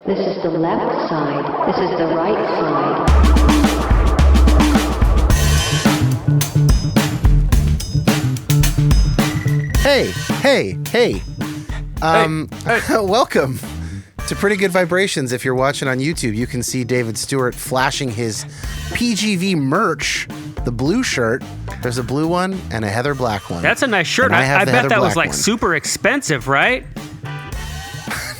This is the left side. This is the right side. Hey. Welcome to Pretty Good Vibrations. If you're watching on YouTube, you can see David Stewart flashing his PGV merch, the blue shirt. There's a blue one and a Heather black one. That's a nice shirt. I bet that was like super expensive, right?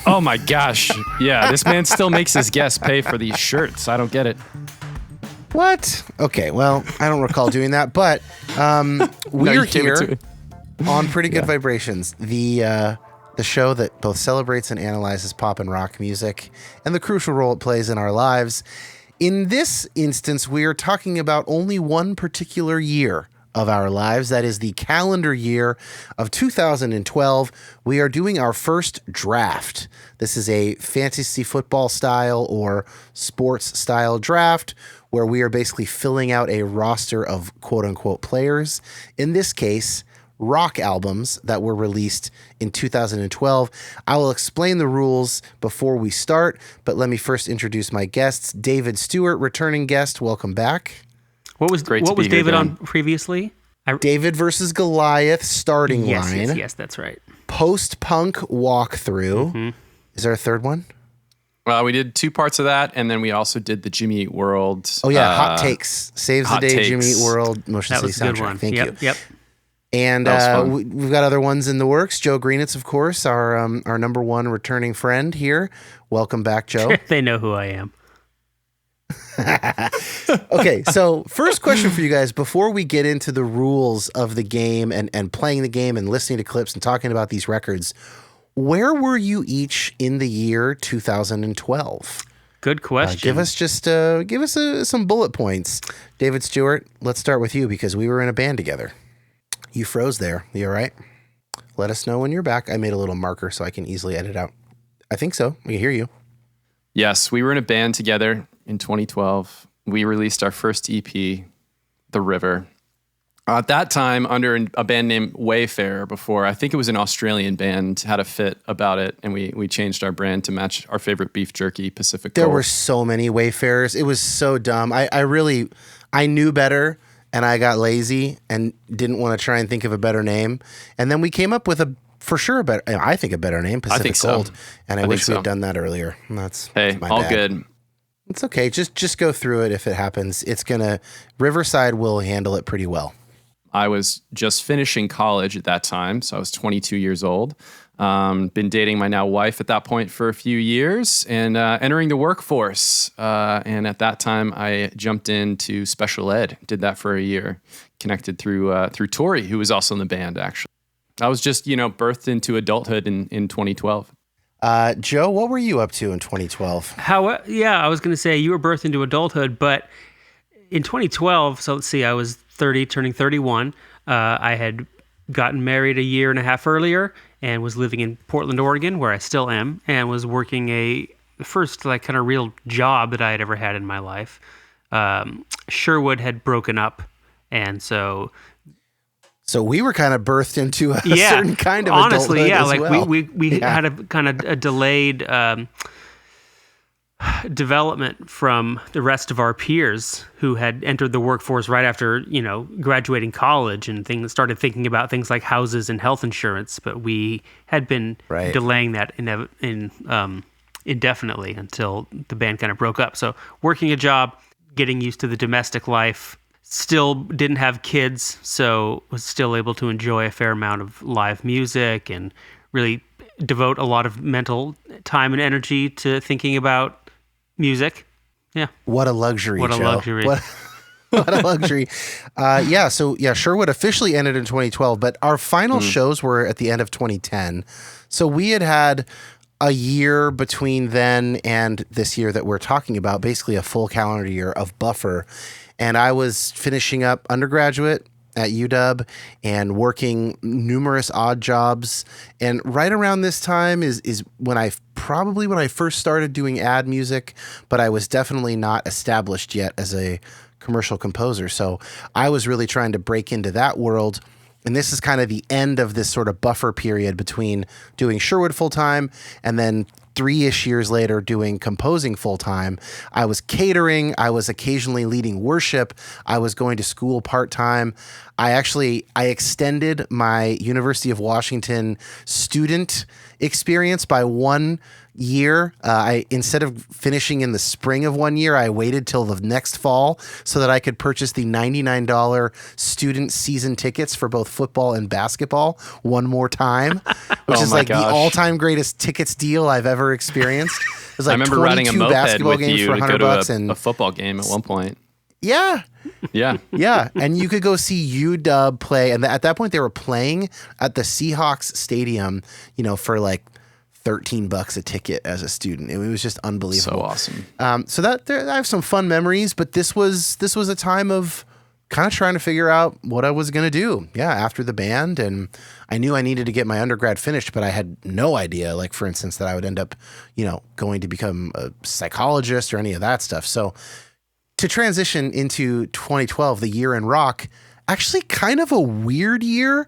Oh my gosh. Yeah, this man still makes his guests pay for these shirts. I don't get it. What? Okay, well, I don't recall doing that, but we're here on Pretty Good Vibrations, the show that both celebrates and analyzes pop and rock music and the crucial role it plays in our lives. In this instance, we are talking about only one particular year of our lives. That is the calendar year of 2012. We are doing our first draft. This is a fantasy football style or sports style draft where we are basically filling out a roster of quote unquote players. In this case, rock albums that were released in 2012. I will explain the rules before we start, but let me first introduce my guests. David Stewart, returning guest, welcome back. What was David on previously? David versus Goliath starting line. Yes, that's right. Post-punk walkthrough. Mm-hmm. Is there a third one? Well, we did two parts of that, and then we also did the Jimmy Eat World. Oh yeah, Hot Takes. Saves the Day, takes. Jimmy Eat World, Motion City soundtrack. Good one. Thank you. Yep. And we've got other ones in the works. Joe Greenitz, of course, our number one returning friend here. Welcome back, Joe. They know who I am. Okay, so first question for you guys before we get into the rules of the game and playing the game and listening to clips and talking about these records, where were you each in the year 2012? Good question. Give us some bullet points. David Stewart, let's start with you because we were in a band together. You froze there. You all right? Let us know when you're back. I made a little marker so I can easily edit out. I think so. We can hear you. Yes, we were in a band together in 2012. We released our first EP, The River. At that time, under a band named Wayfarer before, I think it was an Australian band, had a fit about it, and we changed our brand to match our favorite beef jerky, Pacific Gold. There were so many Wayfarers. It was so dumb. I knew better, and I got lazy and didn't want to try and think of a better name. And then we came up with a better name, Pacific Gold. And I wish we had done that earlier. That's my all bad. Good. It's okay. Just go through it if it happens. Riverside will handle it pretty well. I was just finishing college at that time, so I was 22 years old. Been dating my now wife at that point for a few years and entering the workforce. And at that time, I jumped into special ed. Did that for a year. Connected through Tori, who was also in the band, actually. I was just, birthed into adulthood in 2012. Joe, what were you up to in 2012? I was going to say you were birthed into adulthood, but in 2012, so let's see, I was 30, turning 31. I had gotten married a year and a half earlier and was living in Portland, Oregon, where I still am, and was working the first kind of real job that I had ever had in my life. Sherwood had broken up, and so we were kind of birthed into a certain kind of honestly, adulthood as well. we had a kind of a delayed development from the rest of our peers who had entered the workforce right after, graduating college and started thinking about things like houses and health insurance. But we had been delaying that indefinitely until the band kind of broke up. So working a job, getting used to the domestic life, still didn't have kids, so was still able to enjoy a fair amount of live music and really devote a lot of mental time and energy to thinking about music. Yeah. What a luxury, What a Joe. luxury. What a luxury. Sherwood officially ended in 2012, but our final shows were at the end of 2010. So we had a year between then and this year that we're talking about, basically a full calendar year of buffer. And I was finishing up undergraduate at UW and working numerous odd jobs. And right around this time is when I first started doing ad music, but I was definitely not established yet as a commercial composer. So I was really trying to break into that world. And this is kind of the end of this sort of buffer period between doing Sherwood full time and then 3-ish years later doing composing full time. I was catering. I was occasionally leading worship. I was going to school part time. I extended my University of Washington student experience by 1 year. Instead of finishing in the spring of 1 year, I waited till the next fall so that I could purchase the $99 student season tickets for both football and basketball one more time, which is like the all-time greatest tickets deal I've ever experienced. It was like I remember riding a moped basketball with games you for to go $100 to and a football game at one point. Yeah. Yeah. Yeah. And you could go see UW play. And at that point, they were playing at the Seahawks Stadium, for like $13 a ticket as a student. It was just unbelievable. So awesome. So I have some fun memories, but this was a time of kind of trying to figure out what I was going to do. Yeah. After the band. And I knew I needed to get my undergrad finished, but I had no idea, like, for instance, that I would end up, going to become a psychologist or any of that stuff. So to transition into 2012, the year in rock, actually kind of a weird year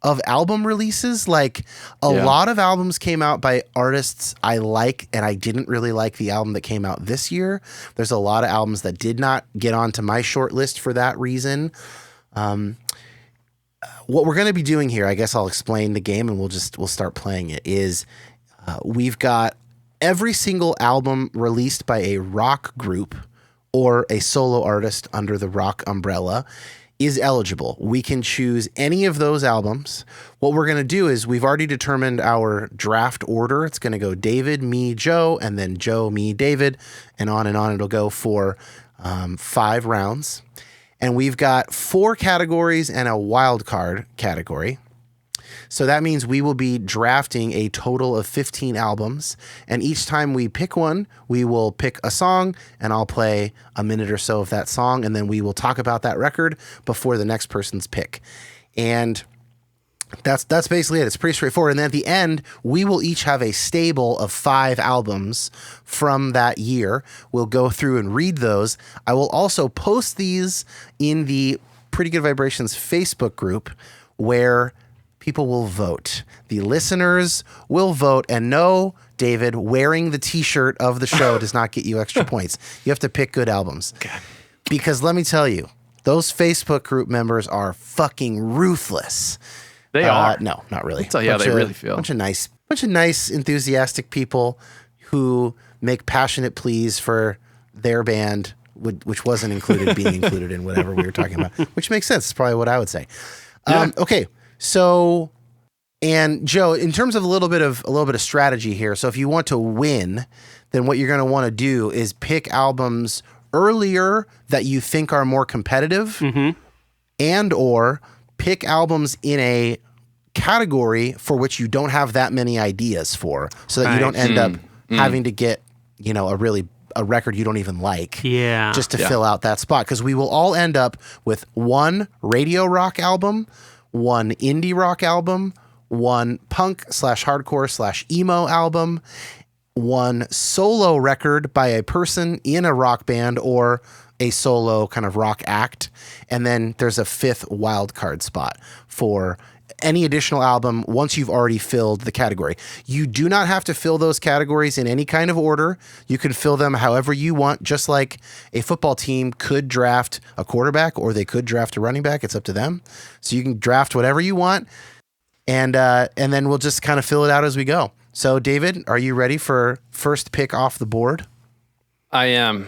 of album releases. Like a lot of albums came out by artists I like, and I didn't really like the album that came out this year. There's a lot of albums that did not get onto my short list for that reason. What we're going to be doing here, I guess I'll explain the game and we'll start playing it, is we've got every single album released by a rock group or a solo artist under the rock umbrella is eligible. We can choose any of those albums. What we're going to do is we've already determined our draft order. It's going to go David, me, Joe, and then Joe, me, David, and on it'll go for 5 rounds. And we've got 4 categories and a wild card category. So that means we will be drafting a total of 15 albums. And each time we pick one, we will pick a song and I'll play a minute or so of that song. And then we will talk about that record before the next person's pick. And that's basically it. It's pretty straightforward. And then at the end, we will each have a stable of 5 albums from that year. We'll go through and read those. I will also post these in the Pretty Good Vibrations Facebook group where people will vote. The listeners will vote. And no, David, wearing the t-shirt of the show does not get you extra points. You have to pick good albums. Okay. Because let me tell you, those Facebook group members are fucking ruthless. They are. No, not really. I'll tell you how they really feel. Bunch of nice, enthusiastic people who make passionate pleas for their band, which wasn't included being included in whatever we were talking about, which makes sense. It's probably what I would say. Okay. So, and Joe, in terms of a little bit of strategy here. So if you want to win, then what you're going to want to do is pick albums earlier that you think are more competitive, and or pick albums in a category for which you don't have that many ideas for, so that you don't end up having to get, a record you don't even like, just to fill out that spot. Because we will all end up with 1 radio rock album, 1 indie rock album, 1 punk/hardcore/emo album, 1 solo record by a person in a rock band or a solo kind of rock act. And then there's a 5th wild card spot for any additional album once you've already filled the category. You do not have to fill those categories in any kind of order. You can fill them however you want, just like a football team could draft a quarterback or they could draft a running back. It's up to them. So you can draft whatever you want, and then we'll just kind of fill it out as we go. So David, are you ready for first pick off the board? I am.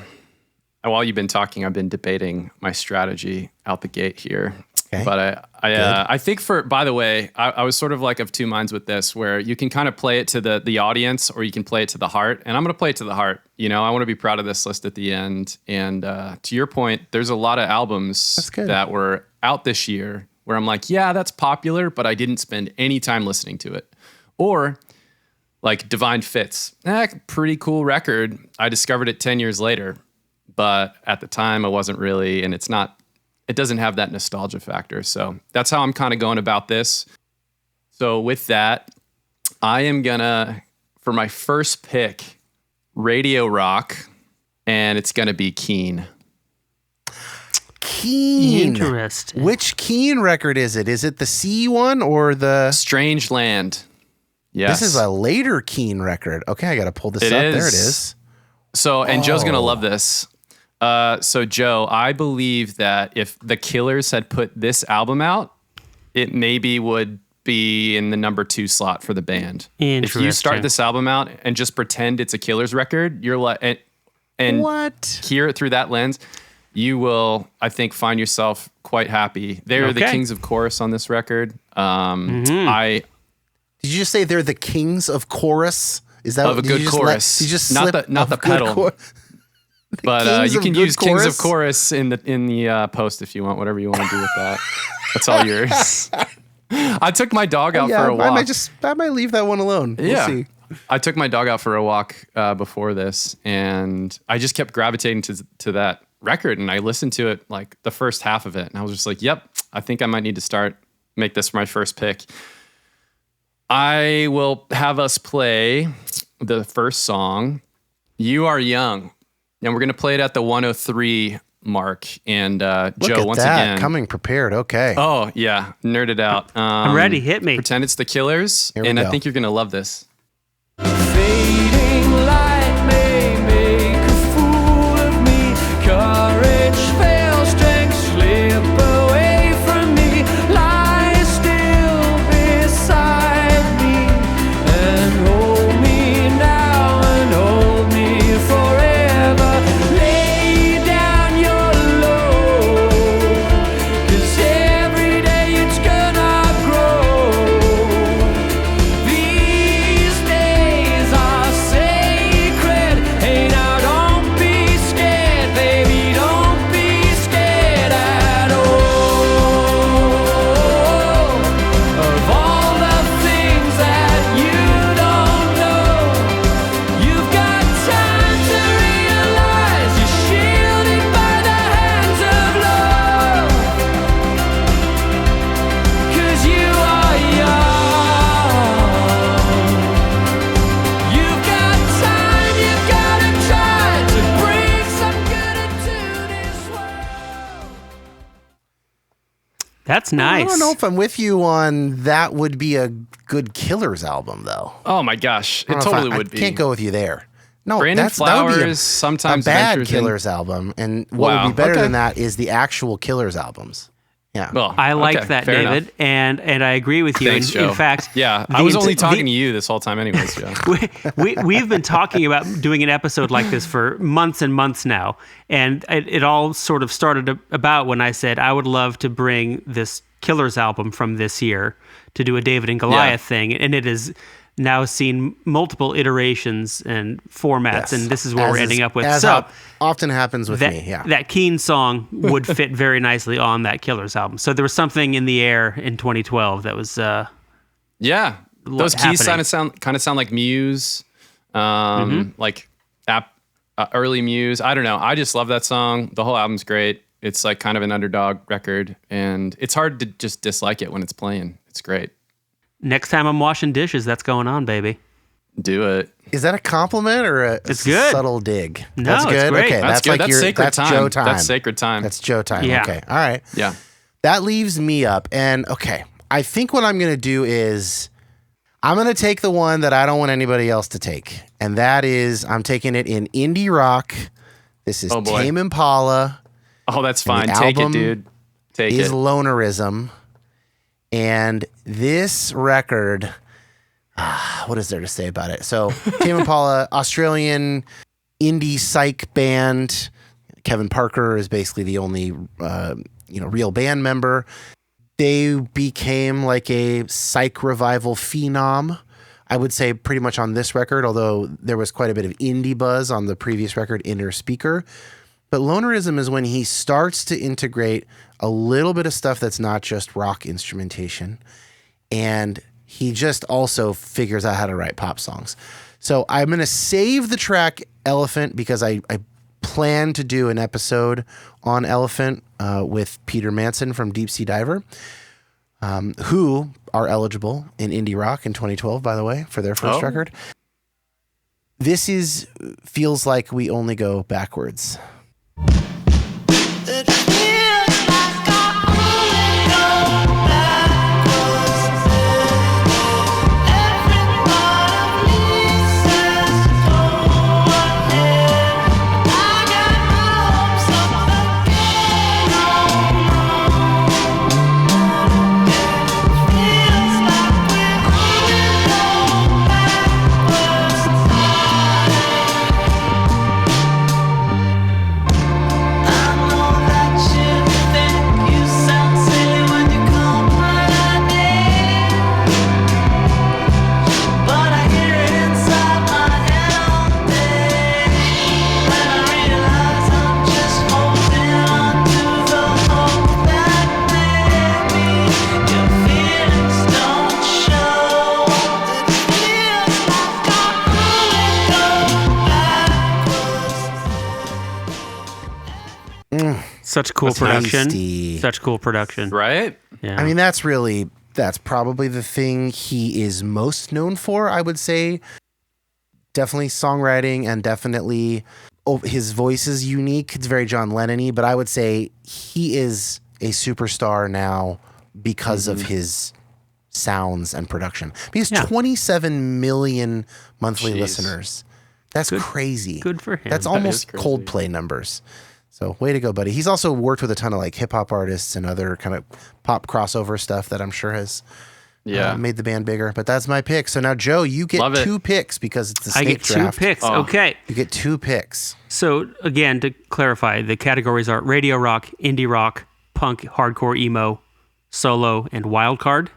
While you've been talking, I've been debating my strategy out the gate here. Okay. But I think by the way, I was sort of like of two minds with this, where you can kind of play it to the audience or you can play it to the heart. And I'm going to play it to the heart. I want to be proud of this list at the end. And to your point, there's a lot of albums that were out this year where I'm like, yeah, that's popular, but I didn't spend any time listening to it. Or like Divine Fits, pretty cool record. I discovered it 10 years later, but at the time I wasn't really, and it doesn't have that nostalgia factor. So that's how I'm kind of going about this. So with that, I am gonna, for my first pick, radio rock, and it's gonna be Keane. Keane. Interesting. Which Keane record is it? Is it the C one or the Strange Land? Yes. This is a later Keane record. Okay, I got to pull this up. There it is. So, and Joe's going to love this. So Joe, I believe that if the Killers had put this album out, it maybe would be in the number 2 slot for the band. If you start this album out and just pretend it's a Killers record, you're like, and what? Hear it through that lens, you will, I think, find yourself quite happy. They're the kings of chorus on this record. Did you just say they're the kings of chorus? Is that of a good chorus? You just not the pedal. But you can use Kings of Chorus in the post if you want, whatever you want to do with that. That's all yours. I took my dog out for a walk. I might leave that one alone. We'll see. I took my dog out for a walk before this, and I just kept gravitating to that record, and I listened to it like the first half of it, and I was just like, "Yep, I think I might need to make this my first pick." I will have us play the first song, "You Are Young," and we're gonna play it at the 103 mark. And Joe, once again, coming prepared. Okay. Oh yeah, nerded out. I'm ready. Hit me. Pretend it's the Killers, Here we and go. I think you're gonna love this. Fading light may make a fool of me. Courage fails, strength slip away from me. Lie still beside me and hold me now and hold me forever. Lay down your load, 'cause every day it's gonna grow. These days are sacred. Hey now, don't be scared, baby, don't be scared at all. Of all the things that you don't know, you've got time to realize you're shielded by the hands of love. 'Cause you are young. You've got time, you've gotta try to bring some good into this world. That's nice. I don't know if I'm with you on that would be a good Killers album, though. Oh my gosh, I it don't know if totally would I be. can't go with you there. No, Brandon that would be Flowers sometimes a bad ventures in- Killers album, and what Wow, would be better okay. than that is the actual Killers albums. Yeah. Well, I like okay, that, fair David, enough. and I agree with you. Thanks, in Joe. fact, yeah, I the was only int- talking the- to you this whole time, anyways, Joe. we've been talking about doing an episode like this for months and months now, and it all sort of started about when I said I would love to bring this Killers album from this year to do a David and Goliath thing, and it has now seen multiple iterations and formats, Yes. and this is what we're ending up with. As So often happens with me. Yeah. that Keane song would fit very nicely on that Killers album. So there was something in the air in 2012 that was Yeah, those keys happening. kind of sound like Muse, like early Muse. I don't know. I just love that song. The whole album's great. It's like kind of an underdog record, and it's hard to just dislike it when it's playing. It's great. Next time I'm washing dishes, that's going on, baby. Do it. Is that a compliment or a It's good. subtle dig? No, that's it's good. great. Okay, That's good. like That's your sacred that's time. Joe time. That's sacred time. That's Joe time. Yeah. Okay. All right. Yeah. That leaves me up. And okay, I think what I'm going to do is I'm going to take the one that I don't want anybody else to take. And that is, I'm taking it in indie rock. This is Oh, boy. Tame Impala. Oh, that's fine. the Take it, album dude. Take Is it. Lonerism. And this record, what is there to say about it? So Tame Impala, Australian indie psych band. Kevin Parker is basically the only real band member. They became like a psych revival phenom, I would say, pretty much on this record, although there was quite a bit of indie buzz on the previous record, Inner Speaker. But Lonerism is when he starts to integrate a little bit of stuff that's not just rock instrumentation, and he just also figures out how to write pop songs. So I'm going to save the track Elephant because I plan to do an episode on Elephant with Peter Manson from Deep Sea Diver, who are eligible in indie rock in 2012, by the way, for their first record. This feels like we only go backwards. It feels like I only go backwards. Every Such cool That's production. tasty. Such cool production. Right? Yeah. I mean, that's probably the thing he is most known for, I would say. Definitely songwriting and definitely his voice is unique. It's very John Lennon-y, but I would say he is a superstar now because of his sounds and production. He has 27 million monthly listeners. That's crazy. Good for him. That's That almost is crazy. Coldplay numbers. So way to go, buddy. He's also worked with a ton of like hip hop artists and other kind of pop crossover stuff that I'm sure has made the band bigger. But that's my pick. So now, Joe, you get Love it. 2 picks because it's the I snake get draft. 2 picks. Oh. Okay. You get 2 picks. So again, to clarify, the categories are radio rock, indie rock, punk, hardcore, emo, solo, and wild card.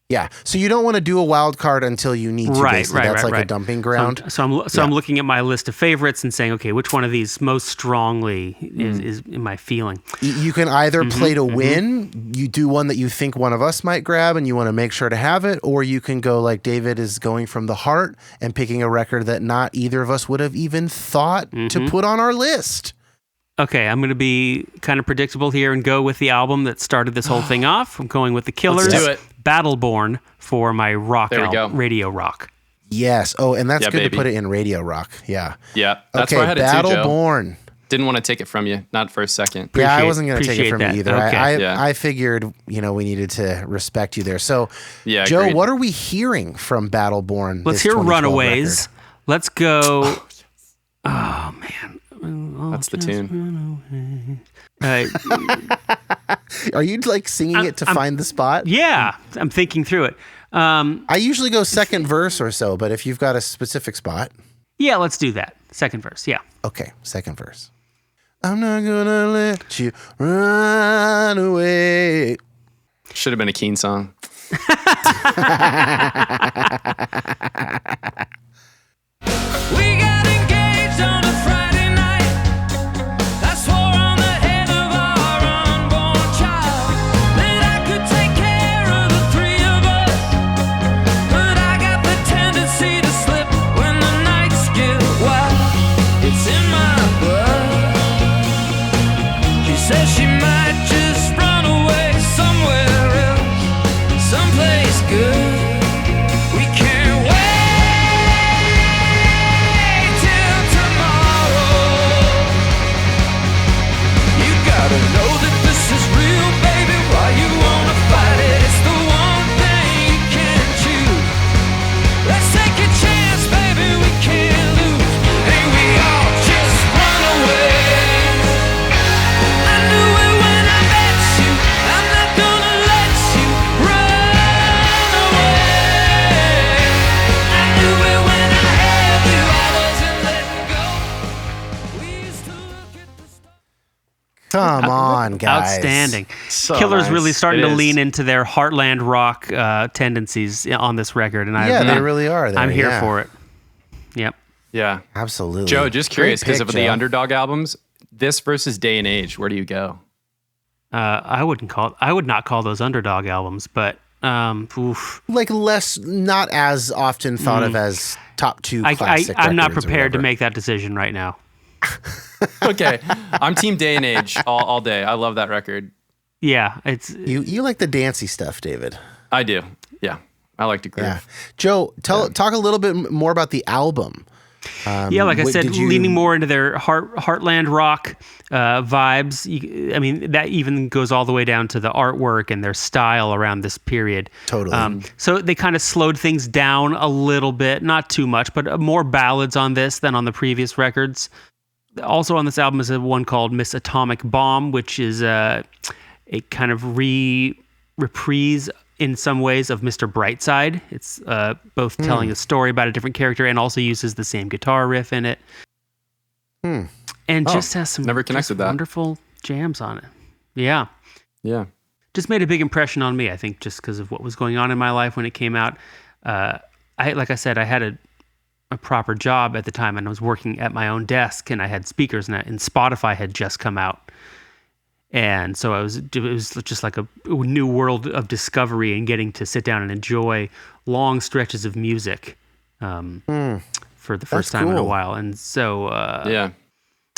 Yeah. So you don't want to do a wild card until you need to. Basically. That's like a dumping ground. So I'm looking at my list of favorites and saying, okay, which one of these most strongly is in my feeling? You can either play to win, you do one that you think one of us might grab and you want to make sure to have it, or you can go like David is going from the heart and picking a record that not either of us would have even thought to put on our list. Okay, I'm going to be kind of predictable here and go with the album that started this whole thing off. I'm going with The Killers, Let's do it. Battleborn for my rock There we album, go. radio rock. Yes. Oh, and that's Yeah, good baby. to put it in radio rock. Yeah. Yeah. That's Okay, where I had it too, Joe. Battleborn. Didn't want to take it from you, not for a second. Yeah, I Appreciate- wasn't going to take it appreciate from that. you either. Okay. I figured, we needed to respect you there. So, Yeah, Joe, agreed. what are we hearing from Battleborn? Let's this hear 2012 Runaways. record? Let's go. Oh, man. That's the tune. Are you like singing it to find the spot? Yeah, I'm thinking through it. I usually go second verse or so, but if you've got a specific spot, Yeah, let's do that. Second verse, yeah. okay, second verse. I'm not gonna let you run away. Should have been a Keen song. We got engaged on a Friday night. I swore on the head of our unborn child that I could take care of the 3 of us. But I got the tendency to slip when the nights get wild. It's in my blood. She says she might just run away somewhere else, someplace good. We can't wait till tomorrow. You gotta know that this is real, baby. Why you wanna fight it? It's the one thing you can't choose. Let's take a chance, baby. We can't lose. Ain't we all just run away? I knew it when I met you. I'm not gonna let you run away. I knew it when I had you. I wasn't letting go. We used to look at the stars. Come on, guys. Outstanding. So Killers nice. really starting It to is. lean into their heartland rock tendencies on this record, and Yeah, they really are. I'm here yeah. for it. Yep. Yeah. Absolutely. Joe, just curious Great because pick, of the Joe. underdog albums, this versus Day and Age, where do you go? I would not call those underdog albums, but oof. Like not as often thought of as top 2 classic I'm not records or prepared to whatever. make that decision right now. Okay. I'm team Day and Age all day. I love that record. Yeah, it's You like the dancey stuff, David. I do. Yeah. I like to groove. Yeah. Joe, talk a little bit more about the album. yeah, like I what said, did you- leaning more into their heartland rock vibes. I mean, that even goes all the way down to the artwork and their style around this period. Totally. So they kind of slowed things down a little bit, not too much, but more ballads on this than on the previous records. Also on this album is one called Miss Atomic Bomb, which is a kind of reprise in some ways of Mr. Brightside. It's both telling a story about a different character and also uses the same guitar riff in it. And just has some never connected just that. wonderful jams on it. Yeah. Yeah. Just made a big impression on me, I think, just because of what was going on in my life when it came out. Like I said, I had a proper job at the time, and I was working at my own desk, and I had speakers, and Spotify had just come out. And so it was just like a new world of discovery and getting to sit down and enjoy long stretches of music for the first time in a cool. while. And so, Yeah.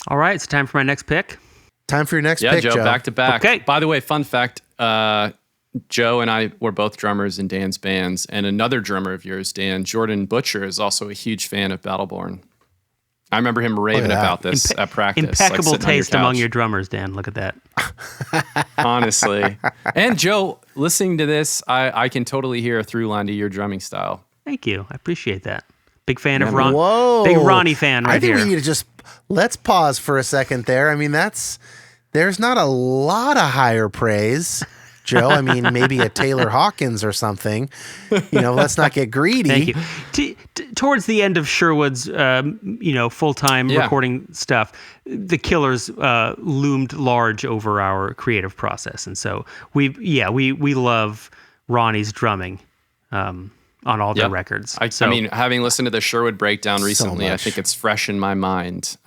all right, it's time for my next pick. Time for your next Yeah, pick, Joe, Joe. back to back. Okay. By the way, fun fact, Joe and I were both drummers in Dan's bands, and another drummer of yours, Dan, Jordan Butcher, is also a huge fan of Battleborn. I remember him raving that. about this at practice. Impeccable sitting on your taste among couch. your drummers, Dan. Look at that. Honestly. And Joe, listening to this, I can totally hear a through line to your drumming style. Thank you. I appreciate that. Big fan of Yeah, Ron. Whoa. Big Ronnie fan right I think here. we need to just, let's pause for a second there. I mean, there's not a lot of higher praise, Joe. I mean, maybe a Taylor Hawkins or something. Let's not get greedy. Thank you. Towards the end of Sherwood's, full-time Yeah. recording stuff, the Killers loomed large over our creative process, and so we love Ronnie's drumming on all their Yep. records. I mean, having listened to the Sherwood breakdown recently, I much. think it's fresh in my mind.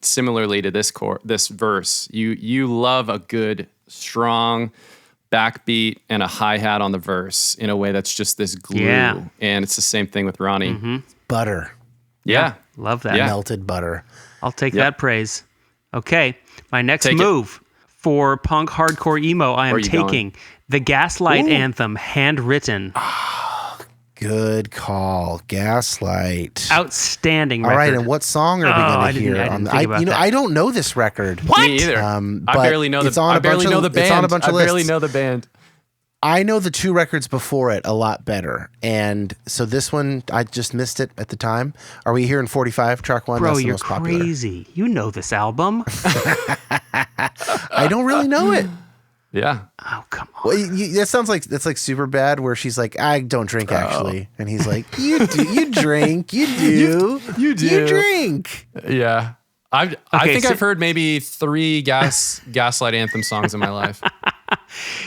Similarly to this verse, you love a good, strong backbeat and a hi-hat on the verse in a way that's just this glue. Yeah. And it's the same thing with Ronnie. Butter, Yeah. love that. Yeah. melted butter. I'll take Yep. that praise. Okay, my next Take it. move for punk hardcore emo, I am Where are you taking the Gaslight anthem, handwritten. Good call. Gaslight. Outstanding All record. right, and what song are we I going to didn't- hear? I didn't think about that. I don't know this record. Me either. I but barely know it's on I a bunch barely of- know the it's band. on a bunch of I barely lists. know the band. I know the two records before it a lot better, and so this one I just missed it at the time. Are we here in 45 track one? Bro, That's the you're most popular. crazy. You know this album. I don't really know it. Yeah. Oh, come on. Well, that sounds like that's like super bad. Where she's like, I don't drink actually, and he's like, you do, you drink, you do, You do. you drink. Yeah. I Okay, think so- I've heard maybe 3 Gaslight Anthem songs in my life.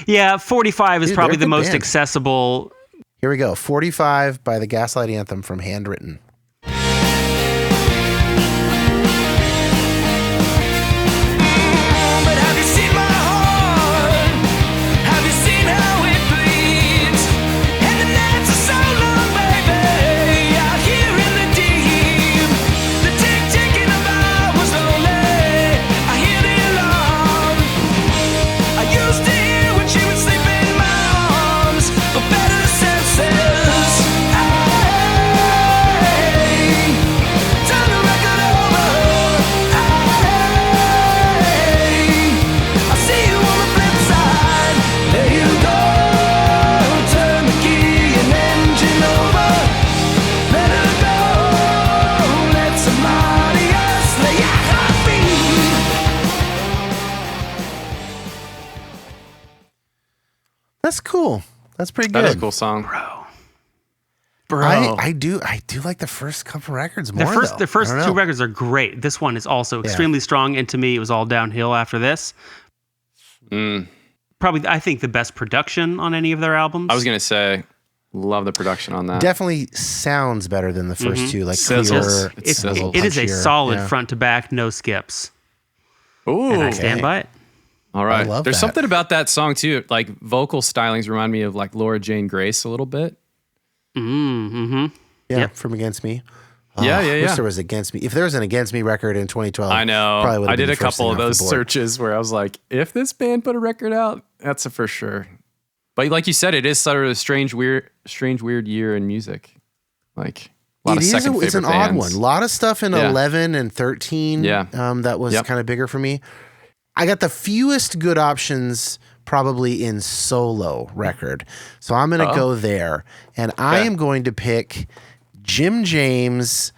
Yeah, 45 is Dude, probably they're a the good most band. accessible. Here we go. 45 by the Gaslight Anthem from Handwritten. But have you seen my heart? Have you seen how it bleeds? And the nights are so long, baby. Out here in the deep, the ticking of hours slowly. I hear the alarm. I used to hear when she would sleep in my arms, but better senses. Hey, turn the record over. I see you on the flip side. There you go. Turn the key and engine over. Let her go. Let somebody else lay at her feet. That's cool. That's pretty good. That is a cool song. Bro. I do like the first couple records more. The first I don't two know. records are great. This one is also extremely strong, and to me, it was all downhill after this. Probably, I think, the best production on any of their albums. I was going to say, love the production on that. Definitely sounds better than the first two. Like Sizzles. clearer. It's It sizzles. is a punchier. solid Yeah. front to back, no skips. Ooh. And I stand by it. All right. love There's that. something about that song, too. Like, vocal stylings remind me of, like, Laura Jane Grace a little bit. Yeah, Yep. from Against Me. Yeah, I wish yeah. there was Against Me. If there was an Against Me record in 2012, I know. Probably would have I been did the a first couple thing of off those the board. searches where I was like, if this band put a record out, that's a for sure. But like you said, it is sort of a strange, weird year in music. Like a lot It of is second it's an favorite odd bands. one. A lot of stuff in Yeah. 11 and 13 Yeah. that was Yep. kind of bigger for me. I got the fewest good options probably in solo record. So I'm going to go there. And I Okay. am going to pick Jim James,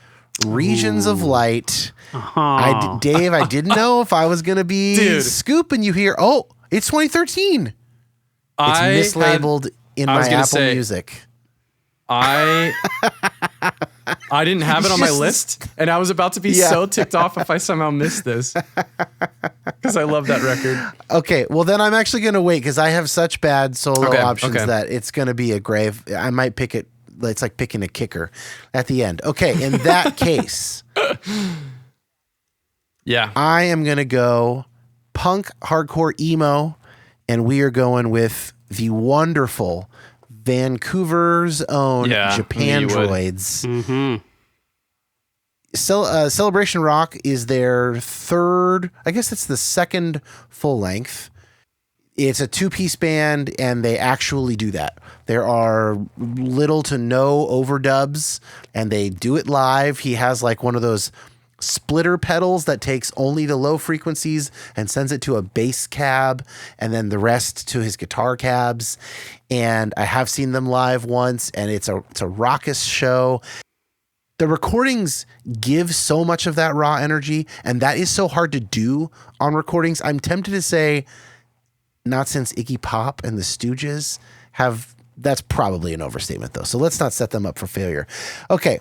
Regions of Light. Dave, I didn't know if I was going to be Dude. scooping you here. Oh, it's 2013. It's mislabeled in I my was gonna Apple say- Music. I didn't have it on my Just- list, and I was about to be Yeah. so ticked off if I somehow missed this because I love that record. Okay, well then I'm actually going to wait because I have such bad solo Okay, options okay. that it's going to be a grave. I might pick it. It's like picking a kicker at the end. Okay, in that case, Yeah, I am going to go punk hardcore emo, and we are going with the wonderful Vancouver's own Yeah, Japan you would. Droids. Mm-hmm. Celebration Rock is their third, I guess it's the second full length. It's a 2-piece band, and they actually do that. There are little to no overdubs, and they do it live. He has like one of those splitter pedals that takes only the low frequencies and sends it to a bass cab, and then the rest to his guitar cabs. And I have seen them live once, and it's a raucous show. The recordings give so much of that raw energy, and that is so hard to do on recordings. I'm tempted to say, not since Iggy Pop and the Stooges have, that's probably an overstatement though. So let's not set them up for failure. Okay.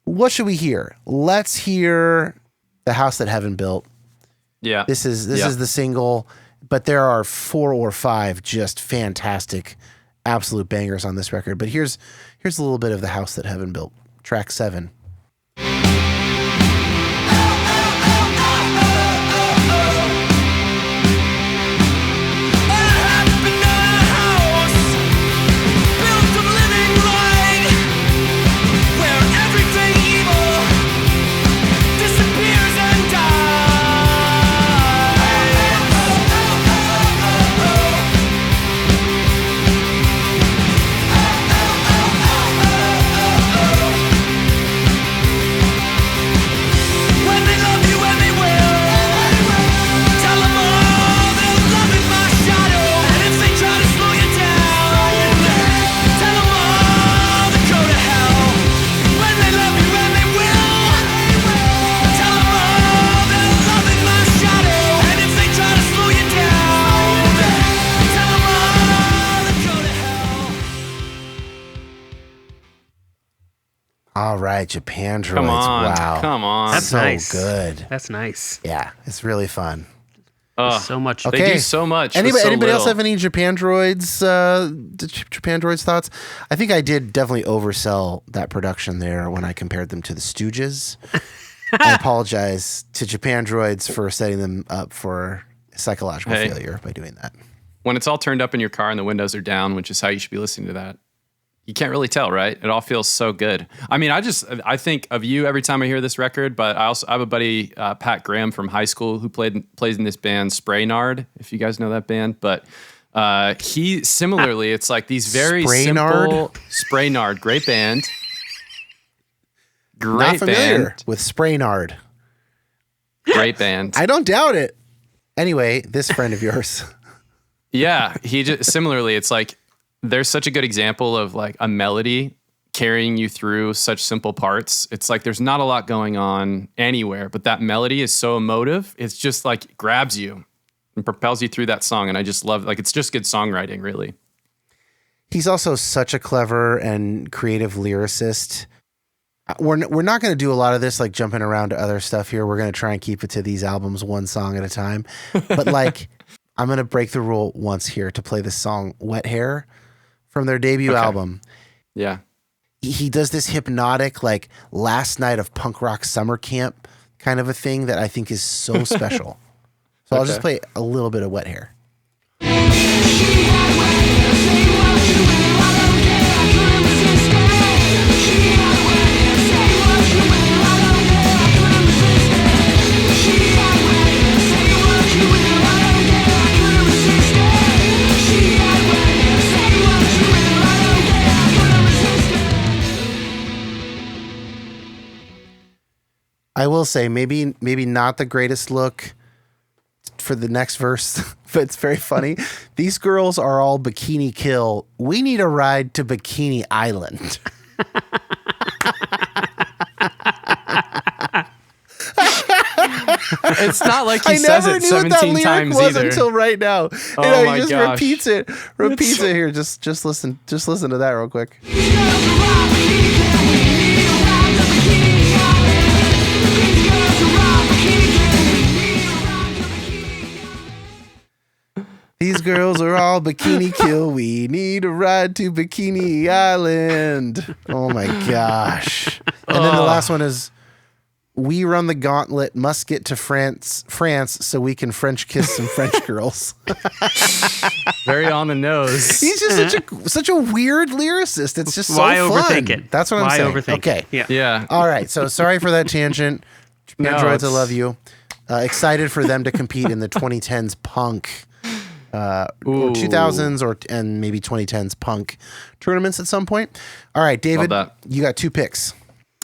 What should we hear? Let's hear The House That Heaven Built. Yeah. This is the single, but there are 4 or 5 just fantastic, absolute bangers on this record. But here's a little bit of The House That Heaven Built, track 7. All right, Japan Droids. Come on. That's so nice. Good. That's nice. Yeah, it's really fun. So much. Okay. They do so much. Anybody else have any Japan Droids thoughts? I think I did definitely oversell that production there when I compared them to the Stooges. I apologize to Japan Droids for setting them up for psychological failure by doing that. When it's all turned up in your car and the windows are down, which is how you should be listening to that, you can't really tell, right? It all feels so good. I mean, I think of you every time I hear this record, but I have a buddy, Pat Graham from high school, who plays in this band Spraynard, if you guys know that band. But he similarly, it's like these very simple Spraynard, great band. Great Not familiar band. with Spraynard. Great band. I don't doubt it. Anyway, this friend of yours. Yeah, he just similarly, it's like there's such a good example of like a melody carrying you through such simple parts. It's like there's not a lot going on anywhere, but that melody is so emotive. It's just like grabs you and propels you through that song. And I just love, like, it's just good songwriting, really. He's also such a clever and creative lyricist. We're not going to do a lot of this, like jumping around to other stuff here. We're going to try and keep it to these albums one song at a time. But like, I'm going to break the rule once here to play the song Wet Hair from their debut album. Yeah. He does this hypnotic, like last night of punk rock summer camp kind of a thing that I think is so special. So I'll just play a little bit of Wet Hair. I will say maybe not the greatest look for the next verse, but it's very funny. These girls are all bikini kill. We need a ride to Bikini Island. It's not like he says it 17 times either. Until right now. Oh my he just gosh. repeats it here. Just listen to that real quick. These girls are all bikini kill. We need a ride to Bikini Island. Oh my gosh. And then the last one is We run the gauntlet, must get to France so we can French kiss some French girls. Very on the nose. He's just such a weird lyricist. It's just so Why fun. overthink it? That's what I'm Why saying. overthink Okay. it? Yeah. All right. So sorry for that tangent. No, Androids, I it's- love you. Excited for them to compete in the 2010s punk, or 2000s and maybe 2010s punk tournaments at some point. All right, David, Love that. you got 2 picks.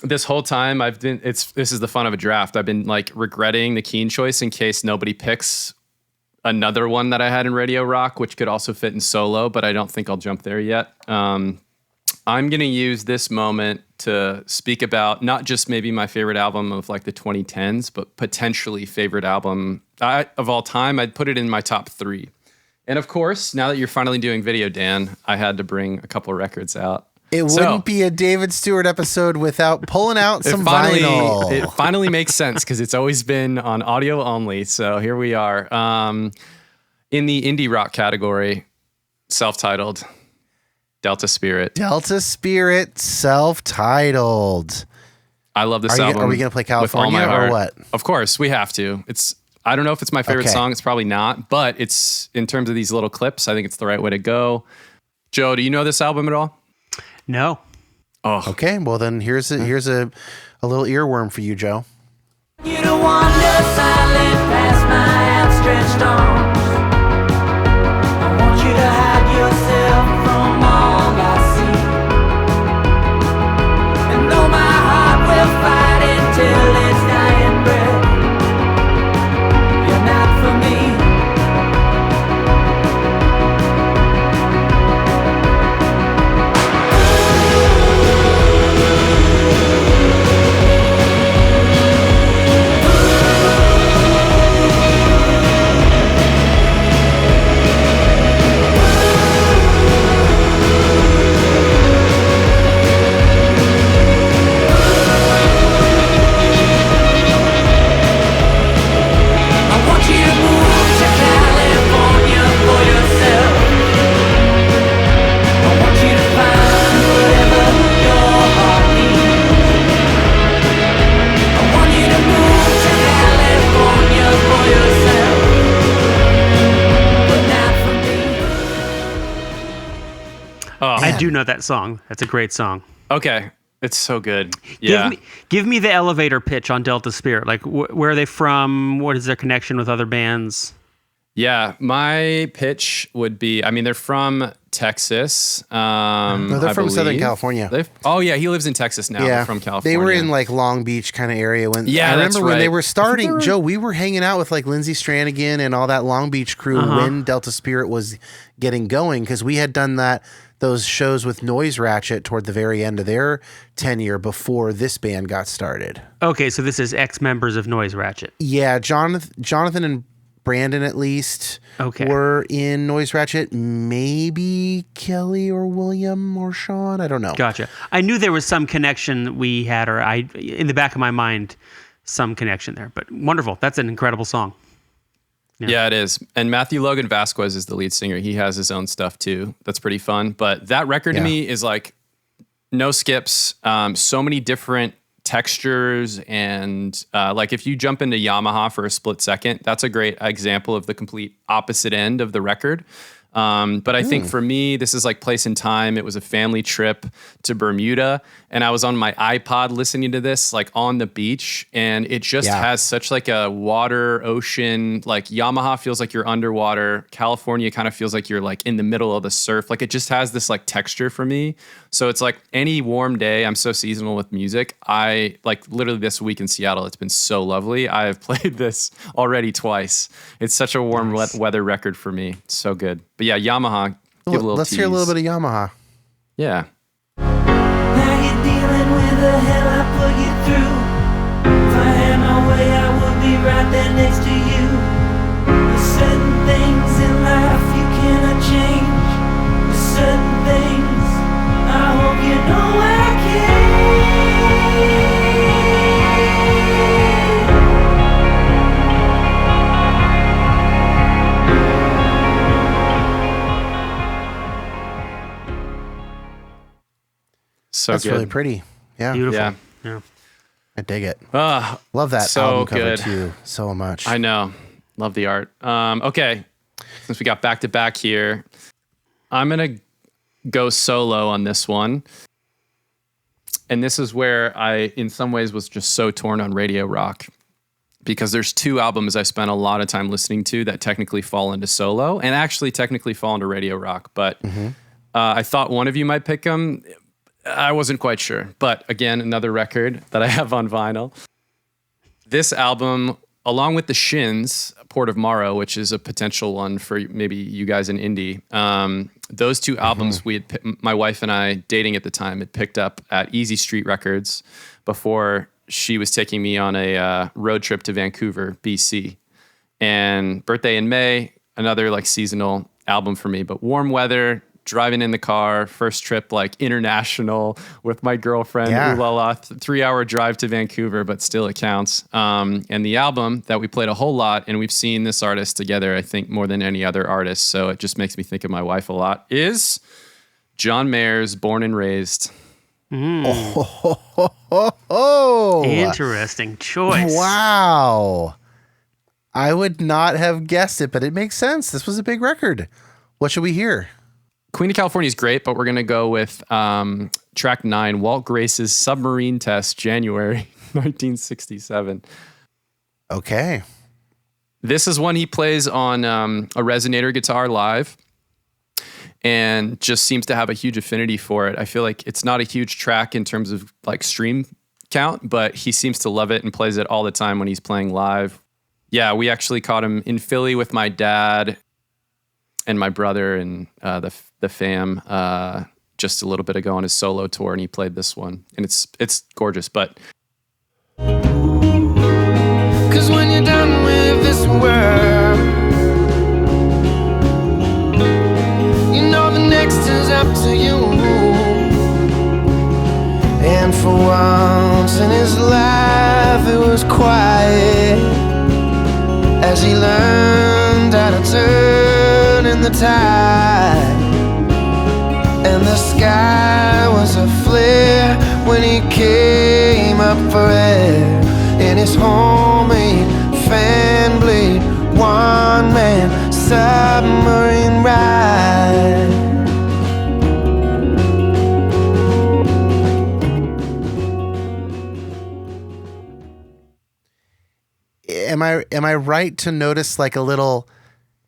This whole time this is the fun of a draft. I've been like regretting the Keen choice in case nobody picks another one that I had in Radio Rock, which could also fit in solo, but I don't think I'll jump there yet. I'm going to use this moment to speak about not just maybe my favorite album of like the 2010s, but potentially favorite album of all time. I'd put it in my top 3. And of course, now that you're finally doing video, Dan, I had to bring a couple records out. It wouldn't be a David Stewart episode without pulling out some vinyl. It finally makes sense because it's always been on audio only. So here we are. In the indie rock category, self-titled, Delta Spirit. Delta Spirit, self-titled. I love this Are album. are we going to play with all California my heart. or what? Of course, we have to. I don't know if it's my favorite Okay. song. It's probably not, but it's in terms of these little clips, I think it's the right way to go. Joe, do you know this album at all? No. Oh, Okay, well then here's a little earworm for you, Joe. You don't wander silent past my outstretched arms. I want you to hide yourself from all I see. And though my heart will fight until its dying breath, you're not for me. I want you to move to California for yourself. I want you to find whatever your heart needs. I want you to move to California for yourself, but not for me. oh. I do know that song. That's a great song. Okay. It's so good. Yeah. Give me the elevator pitch on Delta Spirit. Like, where are they from? What is their connection with other bands? Yeah, my pitch would be, I mean, they're from Texas. No, they're I from Southern believe. California. Oh, yeah, he lives in Texas now. Yeah, They're from California. They were in like Long Beach kind of area when. Yeah, I remember that's when they right. were starting. Joe, we were hanging out with like Lindsey Stranigan and all that Long Beach crew when Delta Spirit was getting going because we had done those shows with Noise Ratchet toward the very end of their tenure before this band got started. Okay, so this is ex-members of Noise Ratchet. Yeah, Jonathan and Brandon at least were in Noise Ratchet. Maybe Kelly or William or Sean. I don't know. Gotcha. I knew there was some connection we had, or in the back of my mind, some connection there. But wonderful. That's an incredible song. Yeah, it is. And Matthew Logan Vasquez is the lead singer. He has his own stuff too. That's pretty fun. But that record to me is like no skips, so many different textures. And like if you jump into Yamaha for a split second, that's a great example of the complete opposite end of the record. But I think for me, this is like place and time. It was a family trip to Bermuda, and I was on my iPod listening to this like on the beach, and it just has such like a water, ocean, like Yamaha feels like you're underwater. California kind of feels like you're like in the middle of the surf. Like it just has this like texture for me. So it's like any warm day. I'm so seasonal with music. I like literally this week in Seattle, it's been so lovely. I have played this already twice. It's such a warm weather record for me. It's so good. But yeah, Yamaha. Give a little Let's hear a little bit of Yamaha. Yeah. Now you're dealing with the hell I put you through. If I had my way, I would be right there next to you. There's certain things in life you cannot change. There's certain things I hope you know I can. So That's good. really pretty. Yeah. Beautiful. Yeah. Yeah. I dig it. Ah, Love that so album cover good. too so much. I know. Love the art. Okay. Since we got back to back here, I'm going to go solo on this one. And this is where I, in some ways, was just so torn on radio rock. Because there's two albums I spent a lot of time listening to that technically fall into solo and actually technically fall into radio rock. But I thought one of you might pick them. I wasn't quite sure. But again, another record that I have on vinyl. This album, along with the Shins, Port of Morrow, which is a potential one for maybe you guys in indie. Those two albums we had, my wife and I, dating at the time, had picked up at Easy Street Records before she was taking me on a road trip to Vancouver, BC. And Birthday in May, another like seasonal album for me, but warm weather, driving in the car, first trip like international with my girlfriend, Yeah. ooh la la, 3-hour drive to Vancouver, but still it counts. And the album that we played a whole lot, and we've seen this artist together, I think more than any other artist, so it just makes me think of my wife a lot, is John Mayer's Born and Raised. Oh, Interesting choice. wow. I would not have guessed it, but it makes sense. This was a big record. What should we hear? Queen of California is great, but we're going to go with track 9, Walt Grace's Submarine Test, January 1967. Okay. This is one he plays on a resonator guitar live and just seems to have a huge affinity for it. I feel like it's not a huge track in terms of like stream count, but he seems to love it and plays it all the time when he's playing live. Yeah, we actually caught him in Philly with my dad and my brother and the fam just a little bit ago on his solo tour, and he played this one, and it's gorgeous. But Cause when you're done with this world, you know the next is up to you. And for once in his life it was quiet as he learned how to turn in the tide. And the sky was a flare when he came up for air in his homemade fan blade one-man submarine ride. Am I right to notice like a little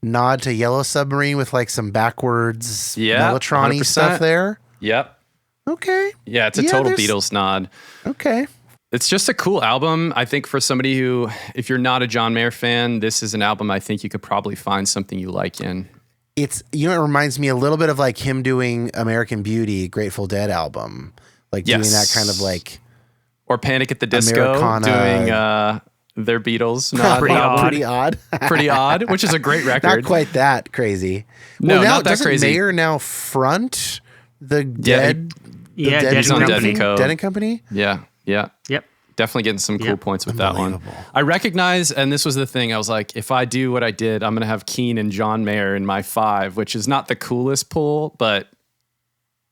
nod to Yellow Submarine with like some backwards Yeah, Mellotron-y 100%. stuff there? yep. Okay. Yeah, it's a total Beatles nod. Okay. It's just a cool album. I think for somebody who, if you're not a John Mayer fan, this is an album I think you could probably find something you like in. It's, it reminds me a little bit of like him doing American Beauty, Grateful Dead album. Like doing that kind of like Or Panic at the Disco, Americana. doing their Beatles nod. Pretty album. odd. pretty odd. Pretty odd, which is a great record. Not quite that crazy. No, well, now, not that doesn't crazy. Mayer now front the Dead? Yeah, Dead Dead on Dead Company. and Co. Dead and Company? Yeah, yeah. Yep. Definitely getting some cool Yep. points with that one. Unbelievable. I recognize, and this was the thing, I was like, if I do what I did, I'm going to have Keane and John Mayer in my 5, which is not the coolest pull, but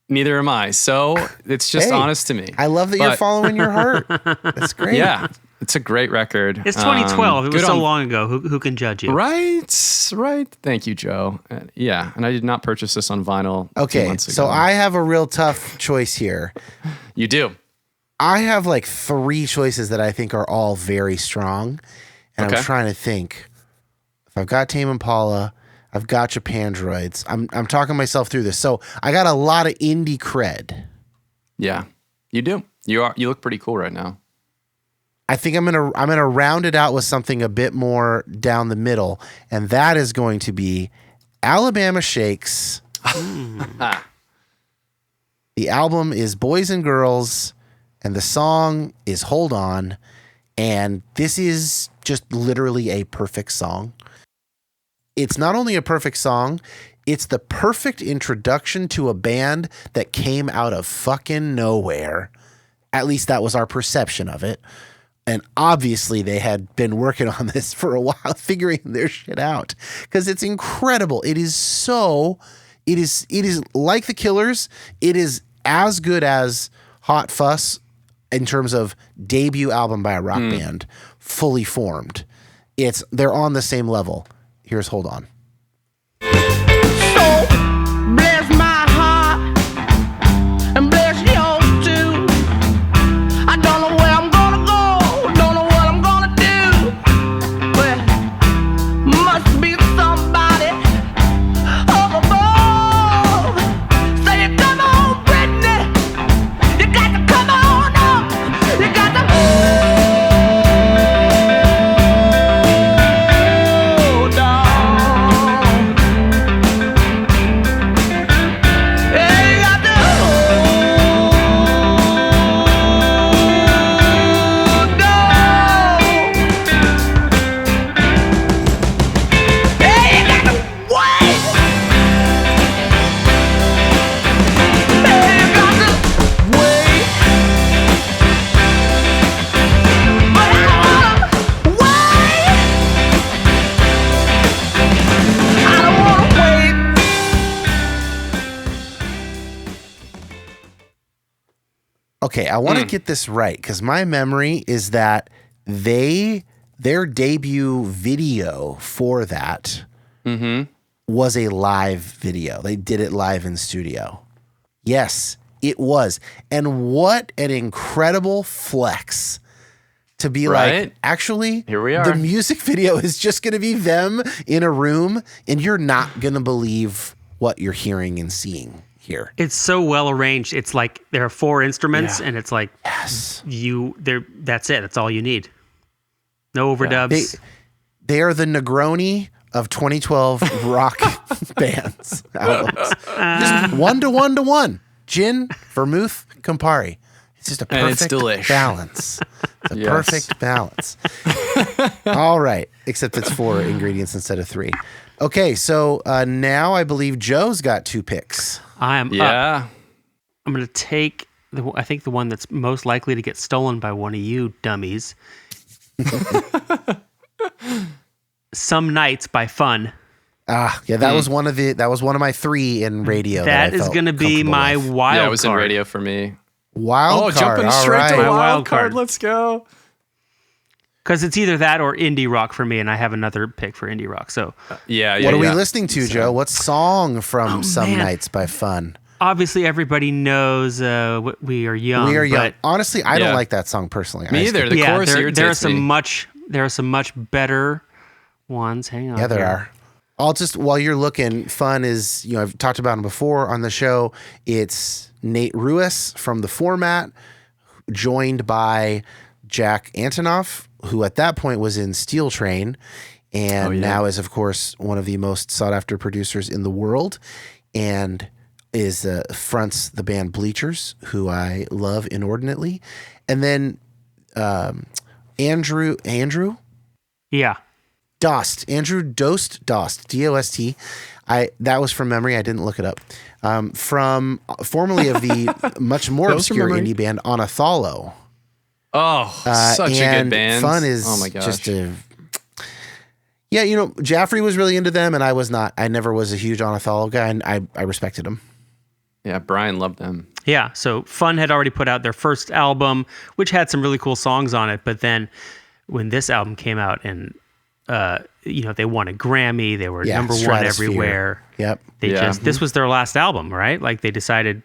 neither am I. So it's just Hey, honest to me. I love that you're But- following your heart. That's great. Yeah, it's a great record. It's 2012. It was good so on- long ago. Who can judge you? Right. Thank you, Joe. Yeah, and I did not purchase this on vinyl 2 Okay, months ago. so I have a real tough choice here. You do. I have like 3 choices that I think are all very strong. And Okay. I'm trying to think. If I've got Tame Impala, I've got Japandroids. I'm talking myself through this. So I got a lot of indie cred. Yeah, you do. You look pretty cool right now. I think I'm gonna round it out with something a bit more down the middle, and that is going to be Alabama Shakes. The album is Boys and Girls, and the song is Hold On, and this is just literally a perfect song. It's not only a perfect song, it's the perfect introduction to a band that came out of fucking nowhere. At least that was our perception of it. And obviously they had been working on this for a while, figuring their shit out, because it's incredible. It is like the Killers. It is as good as Hot Fuss in terms of debut album by a rock band, fully formed. They're on the same level. Here's Hold On. So bless my heart and bless yours too. I don't know where I'm gonna go, don't know what I'm gonna do, but must be somebody up above. Say, come on, Brittany, you got to come on up, you got to hold on. Yeah, you got to hold on. Yeah, you got to wait. Yeah, you got to wait. But I don't wanna wait. I don't wanna wait. Okay, I want to get this right because my memory is that their debut video for that was a live video. They did it live in studio. Yes, it was. And what an incredible flex to be like, Right? actually, Here we are. the music video is just going to be them in a room, and you're not going to believe what you're hearing and seeing here. It's so well arranged. It's like there are 4 instruments, Yeah. and it's like Yes. that's it. That's all you need. No overdubs. They are the Negroni of 2012 rock bands albums. Just 1 to 1 to 1. Gin, vermouth, Campari. It's just a And it's perfect delish. balance. It's a Yes. perfect balance. All right, except it's 4 ingredients instead of 3. Okay, so now I believe Joe's got 2 picks. I am up. Yeah. I'm going to take I think the one that's most likely to get stolen by one of you dummies. Some Nights by Fun. Yeah, that was one of my 3 in radio. That I is felt going to be comfortable my with. wild Yeah, it was in card. radio for me. Wild card. Jumping all straight right. to My wild wild card. card. Let's go. Because it's either that or indie rock for me, and I have another pick for indie rock. So Yeah, yeah. What are we yeah. listening to, Joe? What song from Some man. Nights by Fun? obviously everybody knows We Are Young. We Are Young. but Honestly, I Yeah. don't like that song personally. Me I just either. think- The chorus there are irritates some me. there are some much better ones. Hang on. Yeah, there here. are. I'll just, while you're looking, Fun is, I've talked about him before on the show. It's Nate Ruiz from The Format, joined by Jack Antonoff, who at that point was in Steel Train, and now is, of course, one of the most sought after producers in the world, and is fronts the band Bleachers, who I love inordinately. And then Andrew Yeah. Dost, Andrew Dost, Dost. That was from memory. I didn't look it up. From formerly of the much more That was from obscure memory? indie band Onatholo. Oh, such a And good band. Fun is oh my gosh. just a. Yeah, Jaffrey was really into them, and I was not. I never was a huge Onatholo guy, and I respected him. Yeah, Brian loved them. Yeah. So Fun had already put out their first album, which had some really cool songs on it. But then when this album came out and, they won a Grammy, they were number one Stratosphere. everywhere. Yep. This was their last album, right? Like they decided,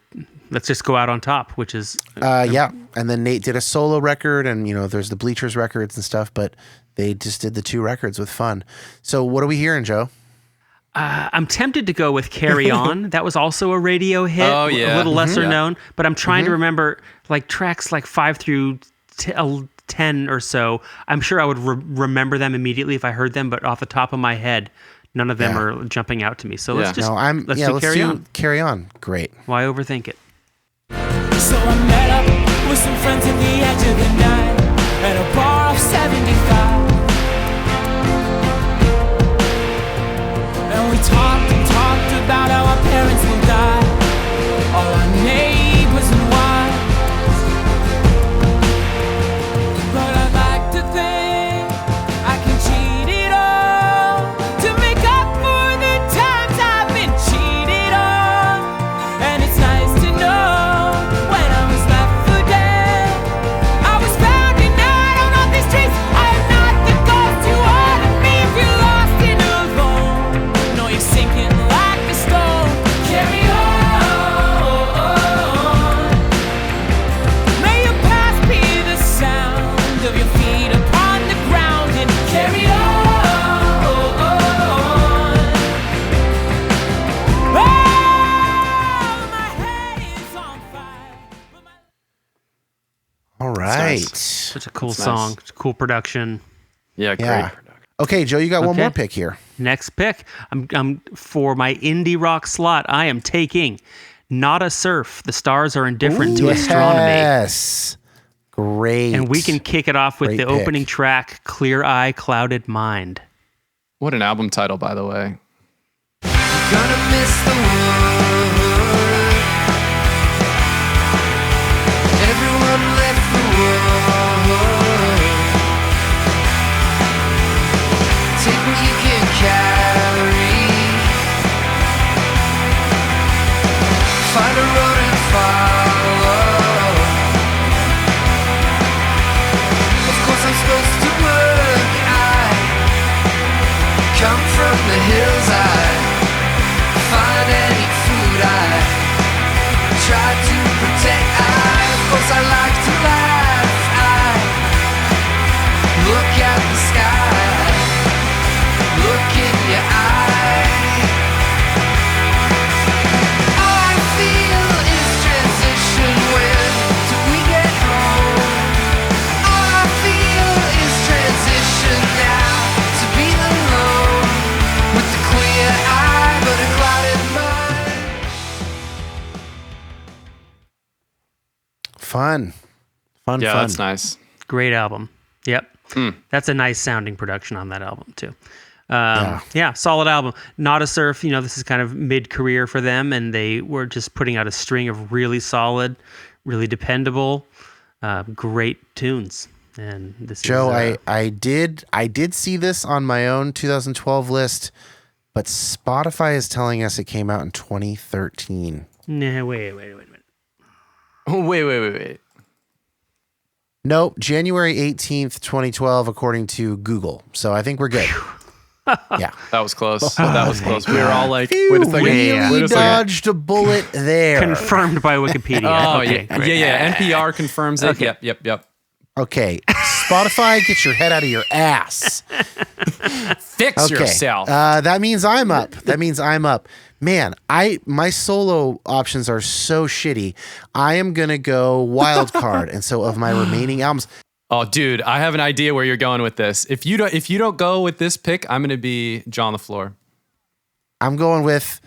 let's just go out on top, which is, Yeah, and then Nate did a solo record, and there's the Bleachers records and stuff, but they just did the 2 records with Fun. So what are we hearing, Joe? I'm tempted to go with Carry On. That was also a radio hit, Oh, yeah. a little lesser Yeah. known, but I'm trying to remember like tracks like 5 through 10 or so. I'm sure I would remember them immediately if I heard them, but off the top of my head, none of them Yeah. are jumping out to me. So Yeah. let's just Let's do Carry do On. Carry On. Great. Why overthink it? So I met up with some friends at the edge of the night at a bar of 75. And we talked and talked about how our parents will die, all our neighbors and wives. But I'd like to think I can cheat it all to make up for the times I've been cheated on. And it's nice to know when I was left for dead right. Such a cool That's song. nice. Cool production. Yeah, great Yeah. production. Okay, Joe, you got one Okay. more pick here. Next pick. I'm for my indie rock slot. I am taking Not a Surf. The stars are indifferent to astronomy. Yes. Great. And we can kick it off with Great the pick. opening track, Clear Eye, Clouded Mind. What an album title, by the way. Gonna miss the world. Everyone left the world. Take what you can carry. Find a road and follow. Of course I'm supposed to work. I come from the hills. I find and eat food. I try to protect. Of course I like to laugh. I look at the sky. Look in your eye. All I feel is transition. When do we get home? All I feel is transition now. To be alone with the clear eye but a clouded mind. Fun. Fun, Yeah, fun. that's nice. Great album. Yep. That's a nice sounding production on that album, too. Yeah, solid album. Not a Surf, this is kind of mid-career for them, and they were just putting out a string of really solid, really dependable, great tunes. And this Joe, is I did see this on my own 2012 list, but Spotify is telling us it came out in 2013. Nah, wait a minute. Wait. Nope, January 18th, 2012, according to Google. So I think we're good. Yeah. That was close. That was close. We were all like, Phew, wait a second. really Wait a second. dodged a bullet there. Confirmed by Wikipedia. Oh, Okay, yeah. great. Yeah. NPR confirms it. Okay. Yep. Okay, Spotify, get your head out of your ass. Fix Okay, yourself. that means I'm up. Man, my solo options are so shitty. I am gonna go wild card, and so of my remaining albums, Oh, dude, I have an idea where you're going with this. If you don't go with this pick, I'm gonna be John the Floor. I'm going with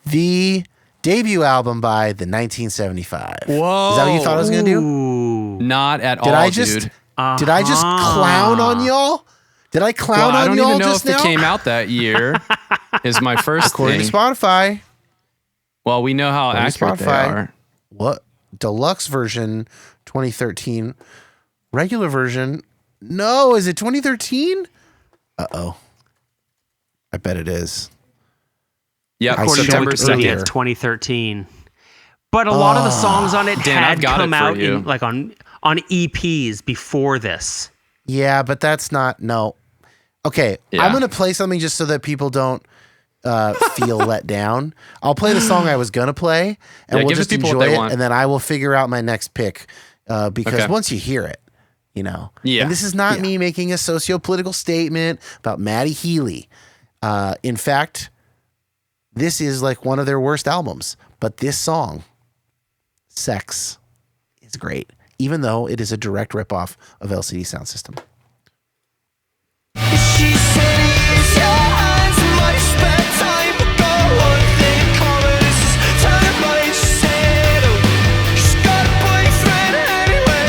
the debut album by the 1975. Whoa. Is that what you thought I was gonna do? Ooh. Not at all, Did I dude. just clown on y'all? Did I clown Well, I on don't y'all even know just if now? it came out that year. Is my first According thing. to Spotify. Well, we know how According to accurate they Spotify. are. What? Deluxe version 2013. Regular version. No, is it 2013? Uh-oh. I bet it is. Yeah, I According to checked September earlier. Wikipedia, 2nd. it's 2013. But a lot of the songs on it Dan, had I've got come it for out you. in on EPs before this. Yeah, but that's not no. Okay, Yeah. I'm gonna play something just so that people don't feel let down. I'll play the song I was gonna play, and Yeah, we'll give the just people what enjoy they it, want. and then I will figure out my next pick because Okay. once you hear it, Yeah. And this is not me making a socio-political statement about Maddie Healy. In fact, this is like one of their worst albums, but this song, Sex, is great, even though it is a direct ripoff of LCD Sound System. She said it's yours, much spare time. Got one thing in common, this is turning point. She said, oh, she's got a boyfriend anyway.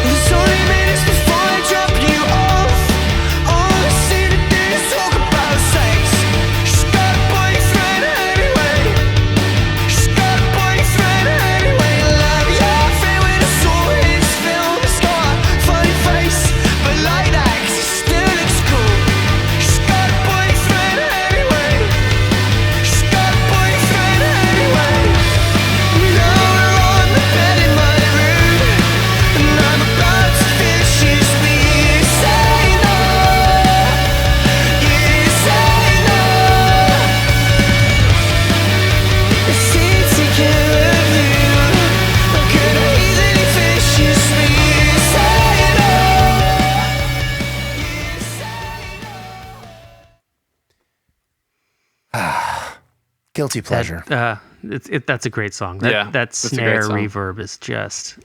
There's only minutes before I drop you off. All I see to do is talk about sex. She's got a boyfriend anyway. She's got a boyfriend anyway. Love your friend when I saw his film. He's got a funny face, but like that 'cause he still looks cool. She's got a boyfriend anyway. She's got a boyfriend anyway. Now we're on the bed in my room, and I'm about to vicious me. You say no. You say no. It's taking care of you. Could I easily vicious me? You say no. You say Guilty pleasure. That's a great song. That that's a great snare song. reverb is just.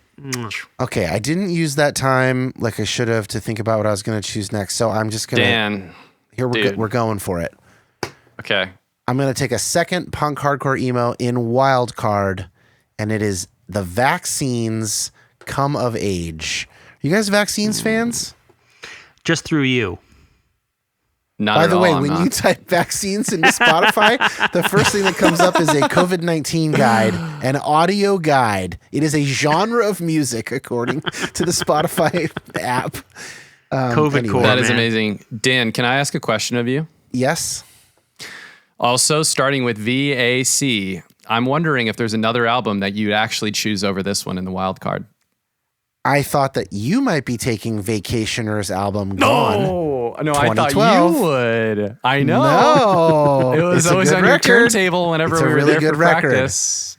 Okay, I didn't use that time like I should have to think about what I was going to choose next. So I'm just going to. Dan. We're going for it. Okay. I'm going to take a second punk hardcore emo in wild card, and it is the Vaccines Come of Age. You guys Vaccines fans? Just through you. Not By at the all, way, I'm when not. you type vaccines into Spotify, the first thing that comes up is a COVID-19 guide, an audio guide. It is a genre of music, according to the Spotify app. COVID core. That is man. amazing. Dan, can I ask a question of you? Yes. Also, starting with VAC, I'm wondering if there's another album that you'd actually choose over this one in the wild card. I thought that you might be taking Vacationer's album Gone. No, I thought 2012. you would. I know. No. It was It's a always good on your record. turntable whenever It's a we were really there good for record. practice.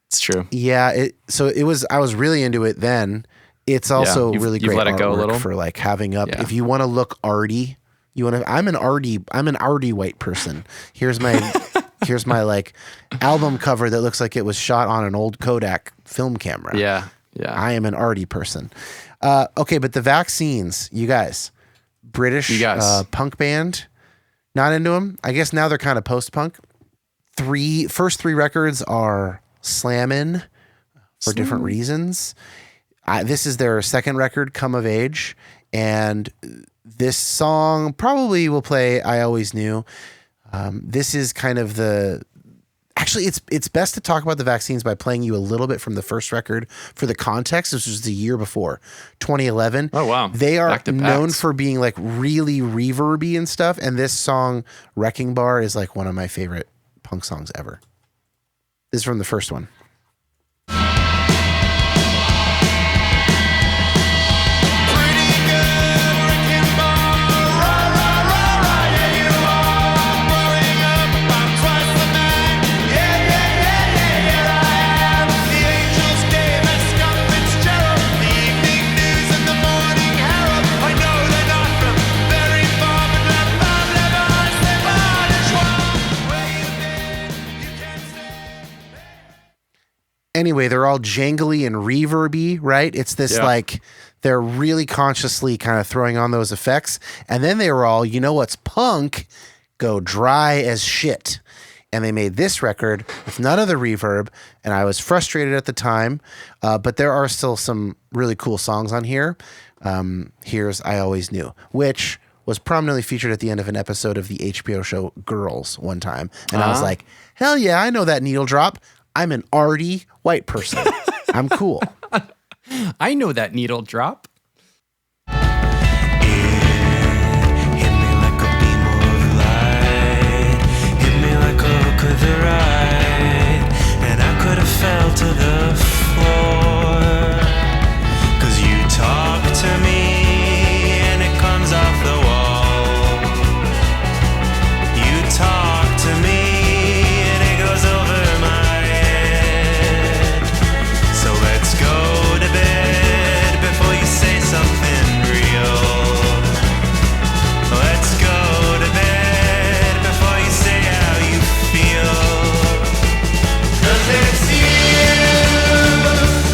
It's true. Yeah, I was really into it then. It's also you've- really you've great let it go a artwork little? for like having up. Yeah. If you want to look arty, I'm an arty white person. Here's my like album cover that looks like it was shot on an old Kodak film camera. Yeah. I am an arty person. Okay, but the Vaccines, you guys, British punk band, not into them. I guess now they're kind of post-punk. First three records are slammin' for different reasons. This is their second record, Come of Age, and this song probably will play I Always Knew. This is kind of actually, it's best to talk about the Vaccines by playing you a little bit from the first record for the context. This was the year before, 2011. Oh, wow. They are Back to known backs. for being like really reverby and stuff. And this song, Wrecking Bar, is like one of my favorite punk songs ever. This is from the first one. Anyway, they're all jangly and reverby, right? It's this like they're really consciously kind of throwing on those effects. And then they were all, you know what's punk? Go dry as shit. And they made this record with none of the reverb. And I was frustrated at the time. But there are still some really cool songs on here. Here's I Always Knew, which was prominently featured at the end of an episode of the HBO show Girls one time. And I was like, hell yeah, I know that needle drop. I'm an arty white person. I'm cool. I know that needle drop. Hit me like a beam of light. Hit me like a hook of the right. And I could have fell to the floor. 'Cause you talk to me and it comes off the wall. You talk to me and it goes over my head. So let's go to bed before you say something real. Let's go to bed before you say how you feel. 'Cause it's you,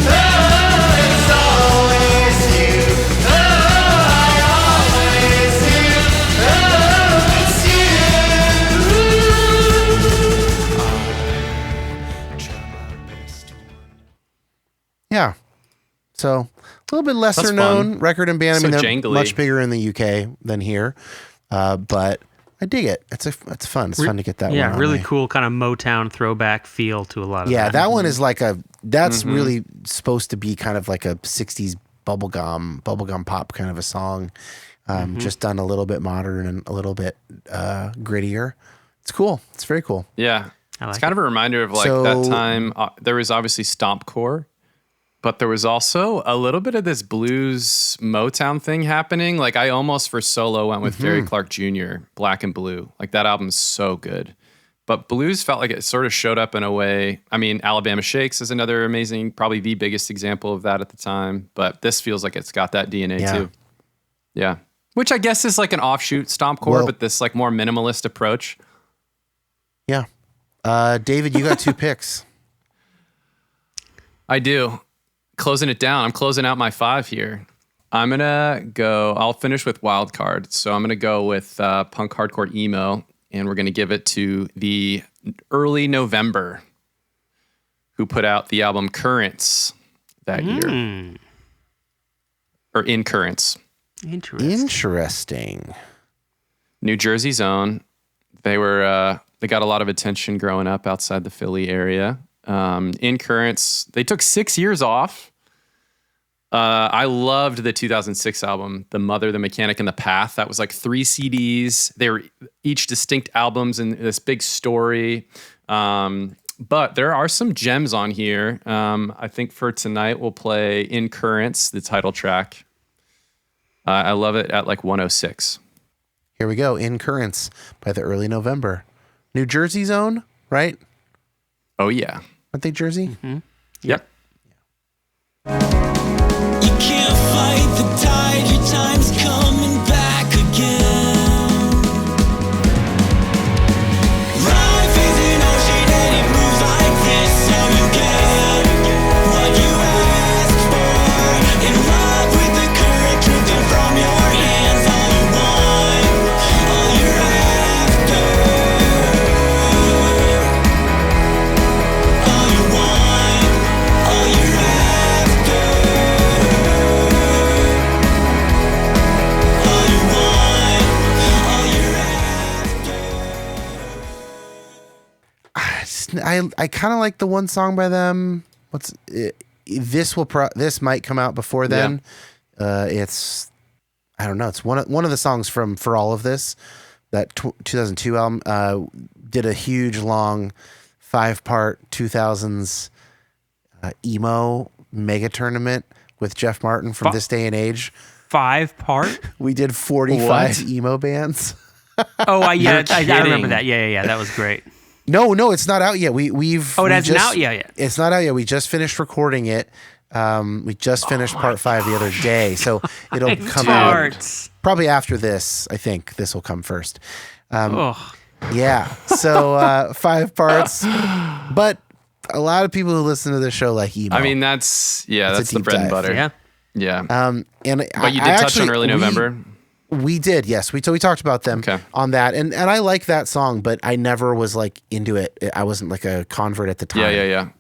oh, it's always you, oh, I always do, oh, it's you. I try my best to Yeah. So a little bit lesser That's known fun. record and band. So I mean, they're jangly. much bigger in the UK than here. But I dig it. It's fun. It's fun to get that one. Yeah, on really my- cool kind of Motown throwback feel to a lot of Yeah, that one is like that's Mm-hmm. really supposed to be kind of like a 60s bubblegum pop kind of a song. Mm-hmm. Just done a little bit modern and a little bit grittier. It's cool. It's very cool. Yeah. I It's like kind of a reminder of like So- that time. There was obviously stompcore, but there was also a little bit of this blues Motown thing happening. Like I almost for solo went with Gary Clark Jr., Black and Blue. Like that album's so good. But blues felt like it sort of showed up in a way. I mean, Alabama Shakes is another amazing, probably the biggest example of that at the time. But this feels like it's got that DNA Yeah. too. Yeah. Which I guess is like an offshoot stompcore, Well- but this like more minimalist approach. Yeah. David, you got 2 picks. I do. Closing it down. I'm closing out my 5 here. I'll finish with wild card. So I'm going to go with punk hardcore emo, and we're going to give it to the early November, who put out the album Currents that year. Or In Currents. Interesting. New Jersey's own. They got a lot of attention growing up outside the Philly area. In Currents, they took 6 years off. I loved the 2006 album, The Mother, The Mechanic, and The Path. That was like 3 CDs. They were each distinct albums in this big story. But there are some gems on here. I think for tonight, we'll play In Currents, the title track. I love it at like 106. Here we go. In Currents by the early November. New Jersey's own, right? Oh, yeah. Aren't they Jersey? Mm-hmm. Yep. You can't fight the tide, your time's coming back again. Life is an ocean and it moves like this, so you get what you ask for. In love with the current drifting from your hands, all you want, all you're after. All you want, all you're after. All you want, all you're after. I kind of like the one song by them. This might come out before then. It's I don't know. It's one of the songs from For All of This, that 2002 album. Did a huge long 5-part 2000s emo mega tournament with Jeff Martin from This Day and Age. 5-part? We did 45 emo bands. Oh, I remember kidding. that. Yeah. That was great. No, it's not out yet. We've. Oh, it hasn't out yet. It's not out yet. We just finished recording it. We just finished part 5 the other day, so it'll come out probably after this. I think this will come first. Yeah. So 5 parts, but a lot of people who listen to this show like emo. I mean, that's the deep bread and dive. butter. Yeah. Yeah. But you did touch on early November. We did, yes. We talked about them on that, and I like that song, but I never was like into it. I wasn't like a convert at the time. Yeah.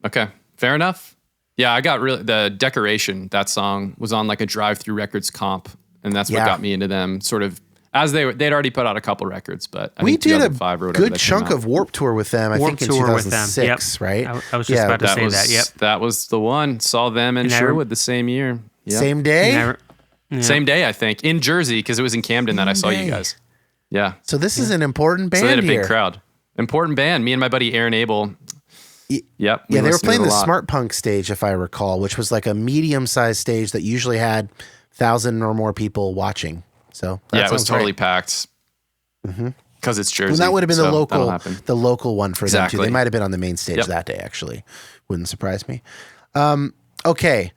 Okay, fair enough. Yeah, I got the Decoration. That song was on like a Drive Through Records comp, and that's what got me into them. Sort of as they'd already put out a couple records, but I we think did a 2005 or whatever good chunk of Warped Tour with them. I think in 2006, right? I was just about to say that. Yep, that was the one. Saw them in Sherwood the same year. Yep. Same day. Same day, I think, in Jersey, because it was in Camden that I saw you guys. Yeah. So this is an important band. So they had a here. big crowd. Important band. Me and my buddy Aaron Abel. Yep. Yeah, they were playing the Smart Punk stage, if I recall, which was like a medium-sized stage that usually had 1,000 or more people watching. So it was totally packed. Because it's Jersey. And that would have been so the local one for them too. Exactly. They might have been on the main stage that day. Actually, wouldn't surprise me. Okay.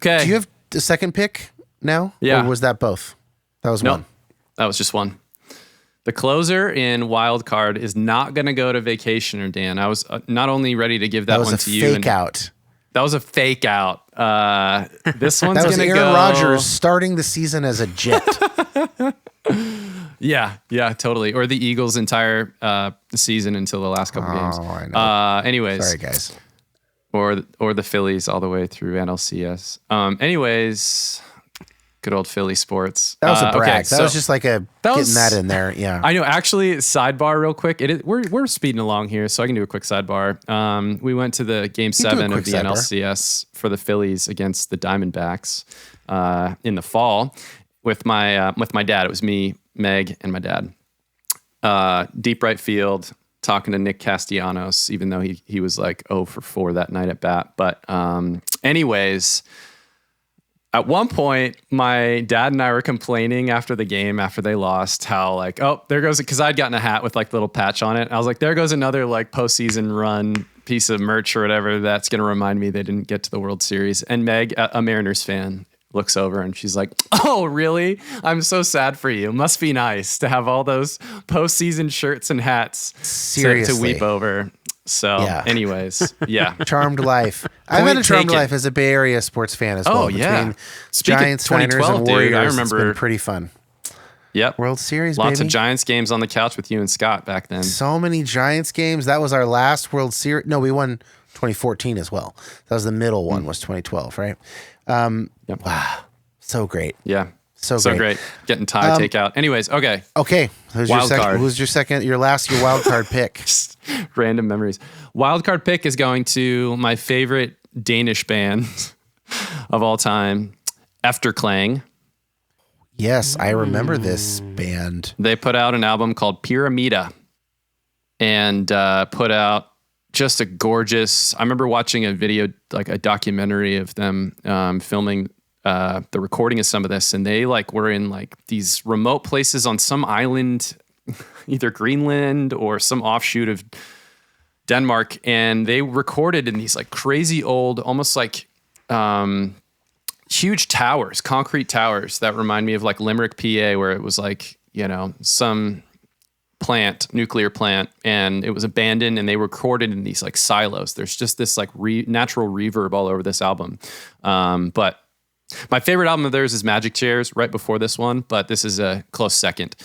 Do you have a second pick now? Yeah. Or was that both? That was one. That was just one. The closer in Wild Card is not going to go to Vacationer, Dan. I was not only ready to give that one to you. That was a fake out. That was a fake out. This one's going to go. Aaron Rodgers starting the season as a Jet. Yeah, totally. Or the Eagles' entire season until the last couple games. I know. Anyways. Sorry, guys. Or the Phillies all the way through NLCS. Anyways, good old Philly sports. That was a brag. Okay, that was just like getting that in there. Yeah. I know. Actually, sidebar real quick. We're speeding along here, so I can do a quick sidebar. We went to the Game 7 of the NLCS for the Phillies against the Diamondbacks in the fall with my dad. It was me, Meg, and my dad. Deep right field. Talking to Nick Castellanos, even though he was like 0 for 4 that night at bat. But anyways, at one point, my dad and I were complaining after the game, after they lost, how like, oh, there goes, because I'd gotten a hat with like the little patch on it. I was like, there goes another like postseason run piece of merch or whatever that's going to remind me they didn't get to the World Series. And Meg, a Mariners fan, looks over and she's like, "Oh, really? I'm so sad for you. Must be nice to have all those postseason shirts and hats to Seriously. weep over." So, Yeah. anyways, yeah. Charmed life. I've had a charmed taken. life as a Bay Area sports fan as well. Oh, yeah. Between Speaking of Giants, Niners, 2012, and dude, I Warriors, remember- it's been pretty fun. Yep. World Series, Lots baby. of Giants games on the couch with you and Scott back then. So many Giants games. That was our last World Series. No, we won 2014 as well. That was the middle one, was 2012, right? Yep. Wow. So great. Yeah. So So great. great. Getting tie takeout. Anyways, okay. Okay. Who's Wild card. your wild card pick? Just random memories. Wildcard pick is going to my favorite Danish band of all time, Efterklang. Yes, I remember this band. They put out an album called Pyramida and put out just a gorgeous. I remember watching a video, like a documentary of them filming the recording of some of this, and they like were in like these remote places on some island, either Greenland or some offshoot of Denmark, and they recorded in these like crazy old, almost like huge towers, concrete towers that remind me of like Limerick, PA, where it was like, you know, some nuclear plant, and it was abandoned, and they recorded in these like silos. There's just this like natural reverb all over this album. But my favorite album of theirs is Magic Chairs, right before this one, but this is a close second.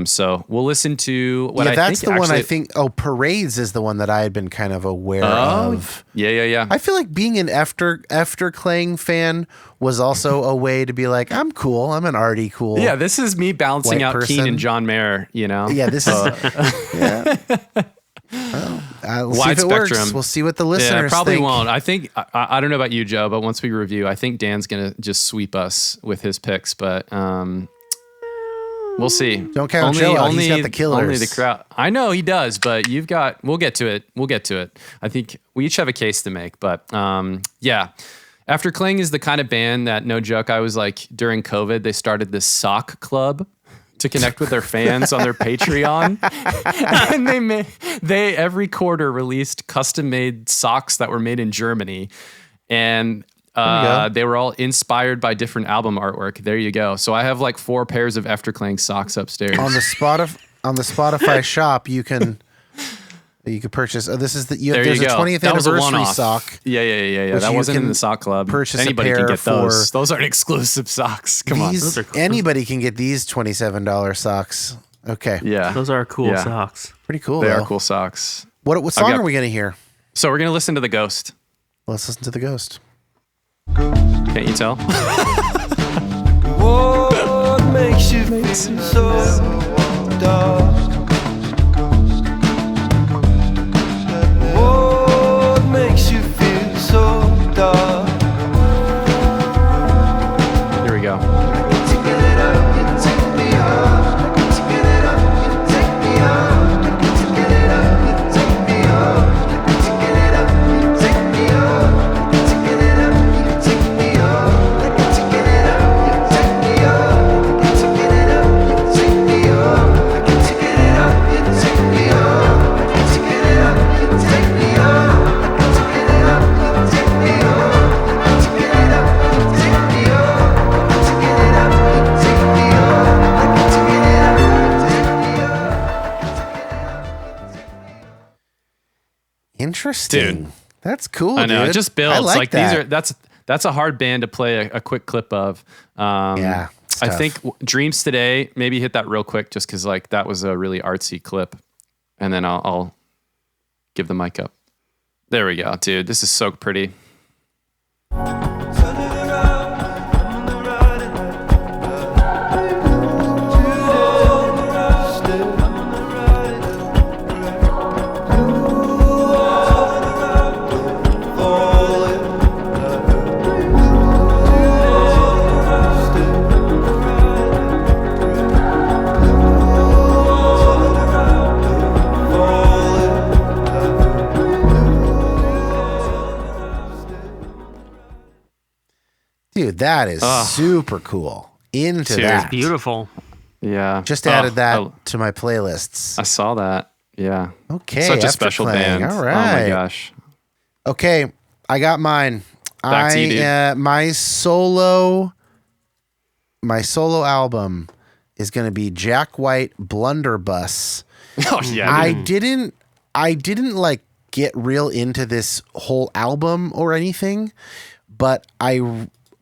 So we'll listen to what I that's think the one I actually- think. Oh, Parades is the one that I had been kind of aware of. Yeah. I feel like being an Efterklang fan was also a way to be like, I'm cool. I'm an arty cool. Yeah, this is me balancing White out person. Keen and John Mayer, you know? Yeah, this is. Yeah. Well, we'll see Wide if it works. spectrum. We'll see what the listeners Yeah, probably think. won't. I think I don't know about you, Joe, but once we review, I think Dan's gonna just sweep us with his picks. But we'll see. Don't count Joe out. He's got the killers. Only the crowd. I know he does, but you've got. We'll get to it. I think we each have a case to make. But yeah. Efterklang is the kind of band that, no joke, I was like, during COVID, they started this sock club to connect with their fans on their Patreon. And they every quarter released custom made socks that were made in Germany. And they were all inspired by different album artwork. There you go. So I have like 4 pairs of Efterklang socks upstairs. On the Spotify shop, you can purchase. There's a 20th That was a anniversary one-off. sock. Yeah. which That you wasn't in can the sock club. purchase a Anybody pair can get those. for- Those aren't exclusive socks. Come on. These, anybody can get these $27 socks. Okay. Yeah. Those are cool Yeah. socks. Pretty cool. They though. are cool socks. What song got- are we going to hear? So we're going to listen to The Ghost. Let's listen to The Ghost. Can't you tell? What makes you feel so dark? What makes you feel so dark? Here we go. Interesting. Dude. That's cool. I know. Dude. It just builds. I like that. That's a hard band to play a quick clip of. Yeah, it's I tough. think Dreams Today, maybe hit that real quick just because like that was a really artsy clip. And then I'll give the mic up. There we go, dude. This is so pretty. Dude, that is super cool. Into Dude, that. Beautiful. Yeah. Just added that I to my playlists. saw that. Yeah. Okay. Such a special Efterklang. band. All Oh right. my gosh. Okay, I got mine. Back to you, dude. My solo my solo album is going to be Jack White Blunderbuss. Oh yeah. I didn't like get real into this whole album or anything, but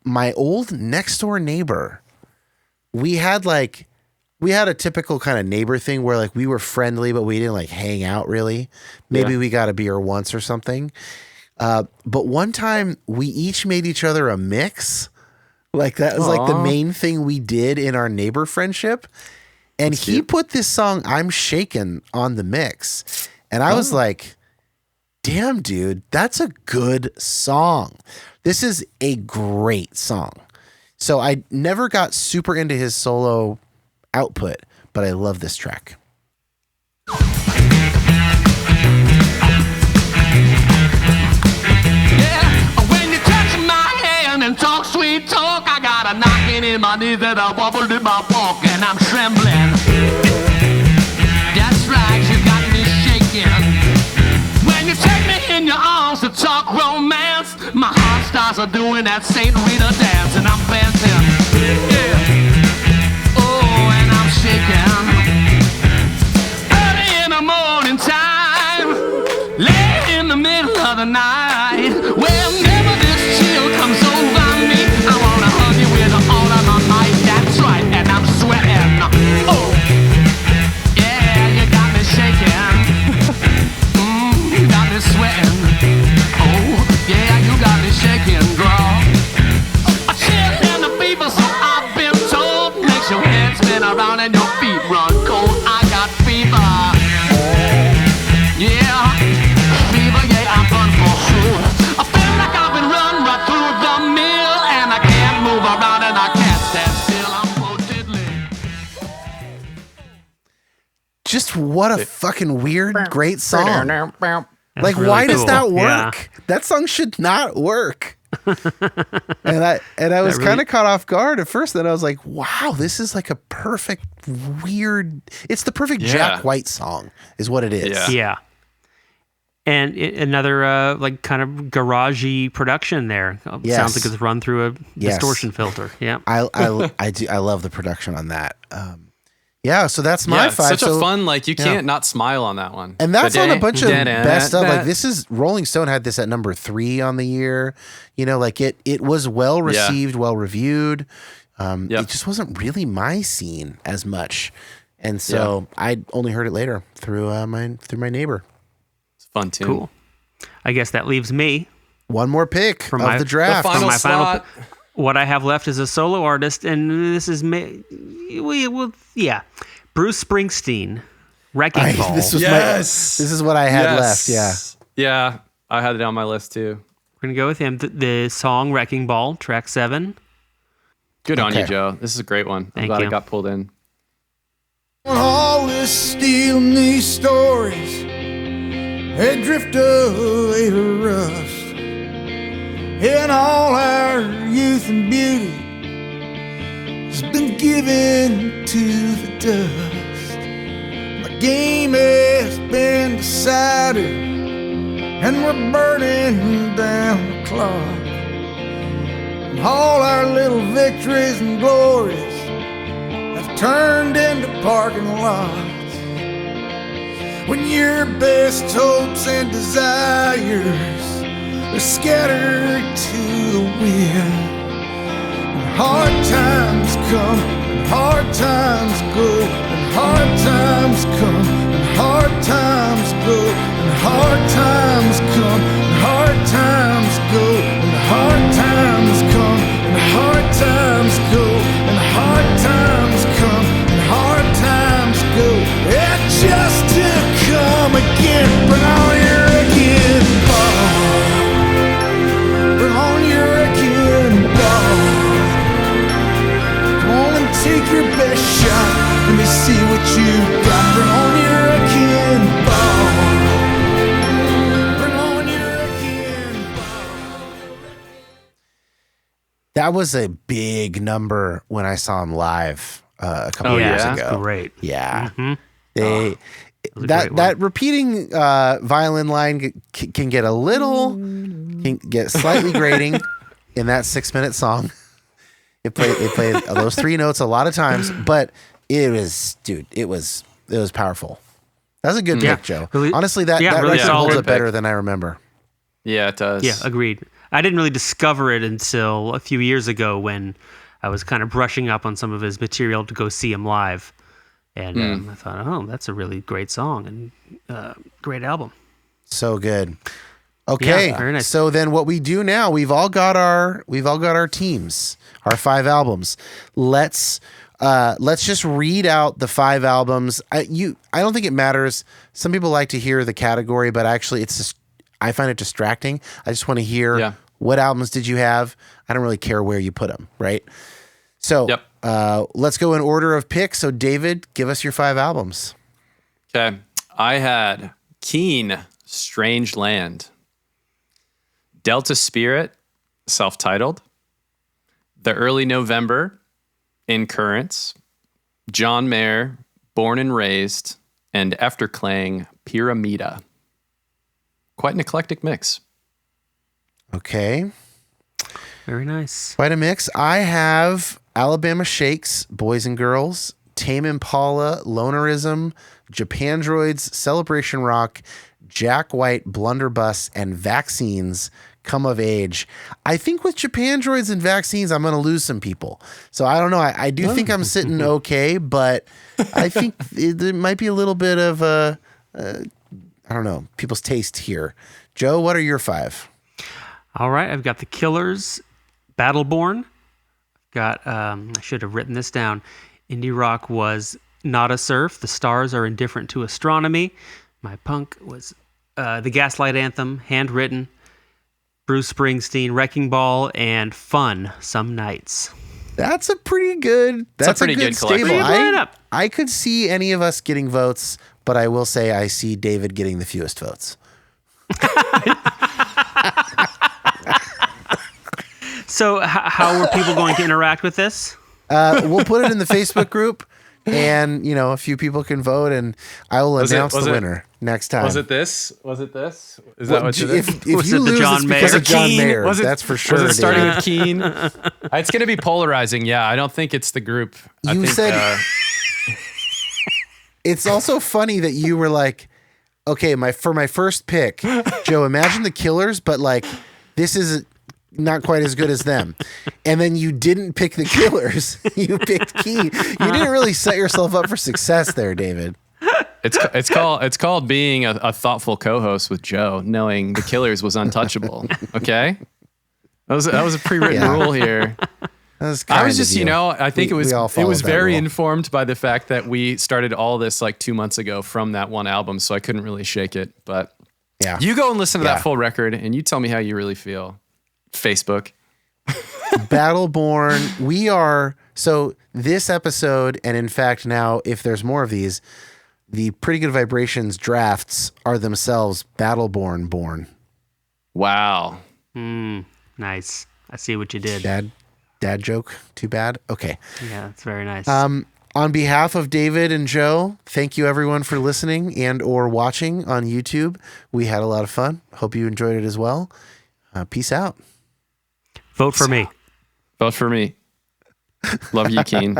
my old next door neighbor, we had a typical kind of neighbor thing where like we were friendly, but we didn't like hang out really. Maybe we got a beer once or something. But one time we each made each other a mix. Like that was like the main thing we did in our neighbor friendship. And he put this song, I'm Shaken, on the mix. And I was like, damn, dude, that's a good song. This is a great song. So I never got super into his solo output, but I love this track. When you touch my hand and talk sweet talk, I got a knocking in my knees and a wobble in my walk, and I'm trembling. That's right, you got me shaking. When you take me in your arms to talk romance, my heart starts doing that Saint Rita dance, and I'm dancing. Yeah. Oh, and I'm shaking. Early in the morning time, late in the middle of the night, whenever this chill comes over me, I wanna hug you with all of my might. That's right, and I'm sweating. Oh, yeah, you got me shaking. You got me sweating. Oh, yeah, you got me shaking, girl. A chill in the fever, so I've been told, makes your head spin around and your feet run cold. I got fever. Yeah, fever, yeah, I'm done for sure. I feel like I've been run right through the mill, and I can't move around and I can't stand still. I'm so diddly. Just what a fucking weird, great song. Like, really why does cool. that Yeah. work? That song should not work. and I was kind of caught off guard at first. Then I was like, wow, this is like a perfect weird. It's the perfect Jack White song, is what it is. Yeah. Yeah. And another like kind of garagey production there. Yes. Sounds like it's run through a Yes. distortion filter. Yeah. I love the production on that. Yeah, so that's my Yeah, five. such a fun, like you can't not smile on that one. And that's on a bunch of best stuff. Like that. this is Rolling Stone had this at number 3 on the year. You know, like it was well received, well reviewed. It just wasn't really my scene as much, and so I only heard it later through my neighbor. It's fun too. Cool. I guess that leaves me. One more pick For of my- the draft. The final my final slot. What I have left is a solo artist, and this is Bruce Springsteen, Wrecking Ball. This was Yes. this is what I had left. Yeah. Yeah, I had it on my list too. We're gonna go with him. The song "Wrecking Ball," track 7. Good on you, Okay. Joe. This is a great one. I'm Thank glad you. it got pulled in. All this stealing these stories, they drift away to rust. And all our youth and beauty has been given to the dust. The game has been decided, and we're burning down the clock. And all our little victories and glories have turned into parking lots. When your best hopes and desires are scattered to the wind, and hard times come, and hard times go, and hard times come, and hard times go, and hard times come, and hard times go, and hard times come, and hard times go, and hard times come, and hard times go. And just to come again, bring on your wrecking ball. Bring on your wrecking ball. Come on and take your best shot. Let me see what you got. Bring on your wrecking ball. Bring on your wrecking ball. That was a big number when I saw him live a couple Oh, of years yeah? ago. That's great. Yeah. Mhm. They was a that great that repeating violin line can get a little can get slightly grating in that 6-minute song. It played those three notes a lot of times, but it was powerful. That was a good pick, Joe. Really, Honestly, that really record holds solid up better than I remember. Yeah, it does. Yeah, agreed. I didn't really discover it until a few years ago when I was kind of brushing up on some of his material to go see him live. And I thought, oh, that's a really great song and great album. So good. Okay, Yeah, very nice. So then what we do now, we've all got our teams, our 5 albums. Let's just read out the 5 albums. I don't think it matters. Some people like to hear the category, but actually I find it distracting. I just want to hear what albums did you have? I don't really care where you put them, right? So let's go in order of picks. So David, give us your 5 albums. Okay. I had Keen, Strange Land. Delta Spirit, self-titled. The Early November, In Currents. John Mayer, Born and Raised. And Efterklang, Pyramida. Quite an eclectic mix. Okay. Very nice. Quite a mix. I have Alabama Shakes, Boys and Girls, Tame Impala, Lonerism, Japandroids, Celebration Rock, Jack White, Blunderbuss, and Vaccines, Come of Age. I think with Japandroids and Vaccines, I'm going to lose some people. So I don't know. I do think I'm sitting okay, but I think there might be a little bit of I don't know, people's taste here. Joe, what are your 5? All right, I've got The Killers, Battleborn. Got I should have written this down. Indie rock was Not a Surf. The Stars Are Indifferent to Astronomy. My punk was The Gaslight Anthem, Handwritten. Bruce Springsteen, Wrecking Ball, and Fun, Some Nights. That's a pretty good. That's a good collection. stable. I could see any of us getting votes, but I will say I see David getting the fewest votes. So how were people going to interact with this? We'll put it in the Facebook group, and a few people can vote, and I will announce the winner next time. Was it this? Is that what you did? If Was you it the lose, John it's because Mayer? of John Mayer. Was it- That's for sure. Was it starting David. with Keen? It's going to be polarizing. Yeah, I don't think it's the group. I think, said it's also funny that you were like, okay, for my first pick, Joe, imagine the Killers, but like this is not quite as good as them. And then you didn't pick the Killers. You picked Keen. You didn't really set yourself up for success there, David. It's called being a thoughtful co-host with Joe, knowing the Killers was untouchable. Okay, that was a pre-written rule here. I was just, I think it was very informed by the fact that we started all this like 2 months ago from that one album, so I couldn't really shake it. But you go and listen to that full record, and you tell me how you really feel. Facebook. Battleborn. So this episode, and in fact now, if there's more of these, the Pretty Good Vibrations drafts are themselves Battleborn born. Wow. Nice. I see what you did. Dad joke. Too bad. Okay. Yeah, it's very nice. On behalf of David and Joe, thank you everyone for listening and or watching on YouTube. We had a lot of fun. Hope you enjoyed it as well. Peace out. Vote for me. Vote for me. Love you, Keen.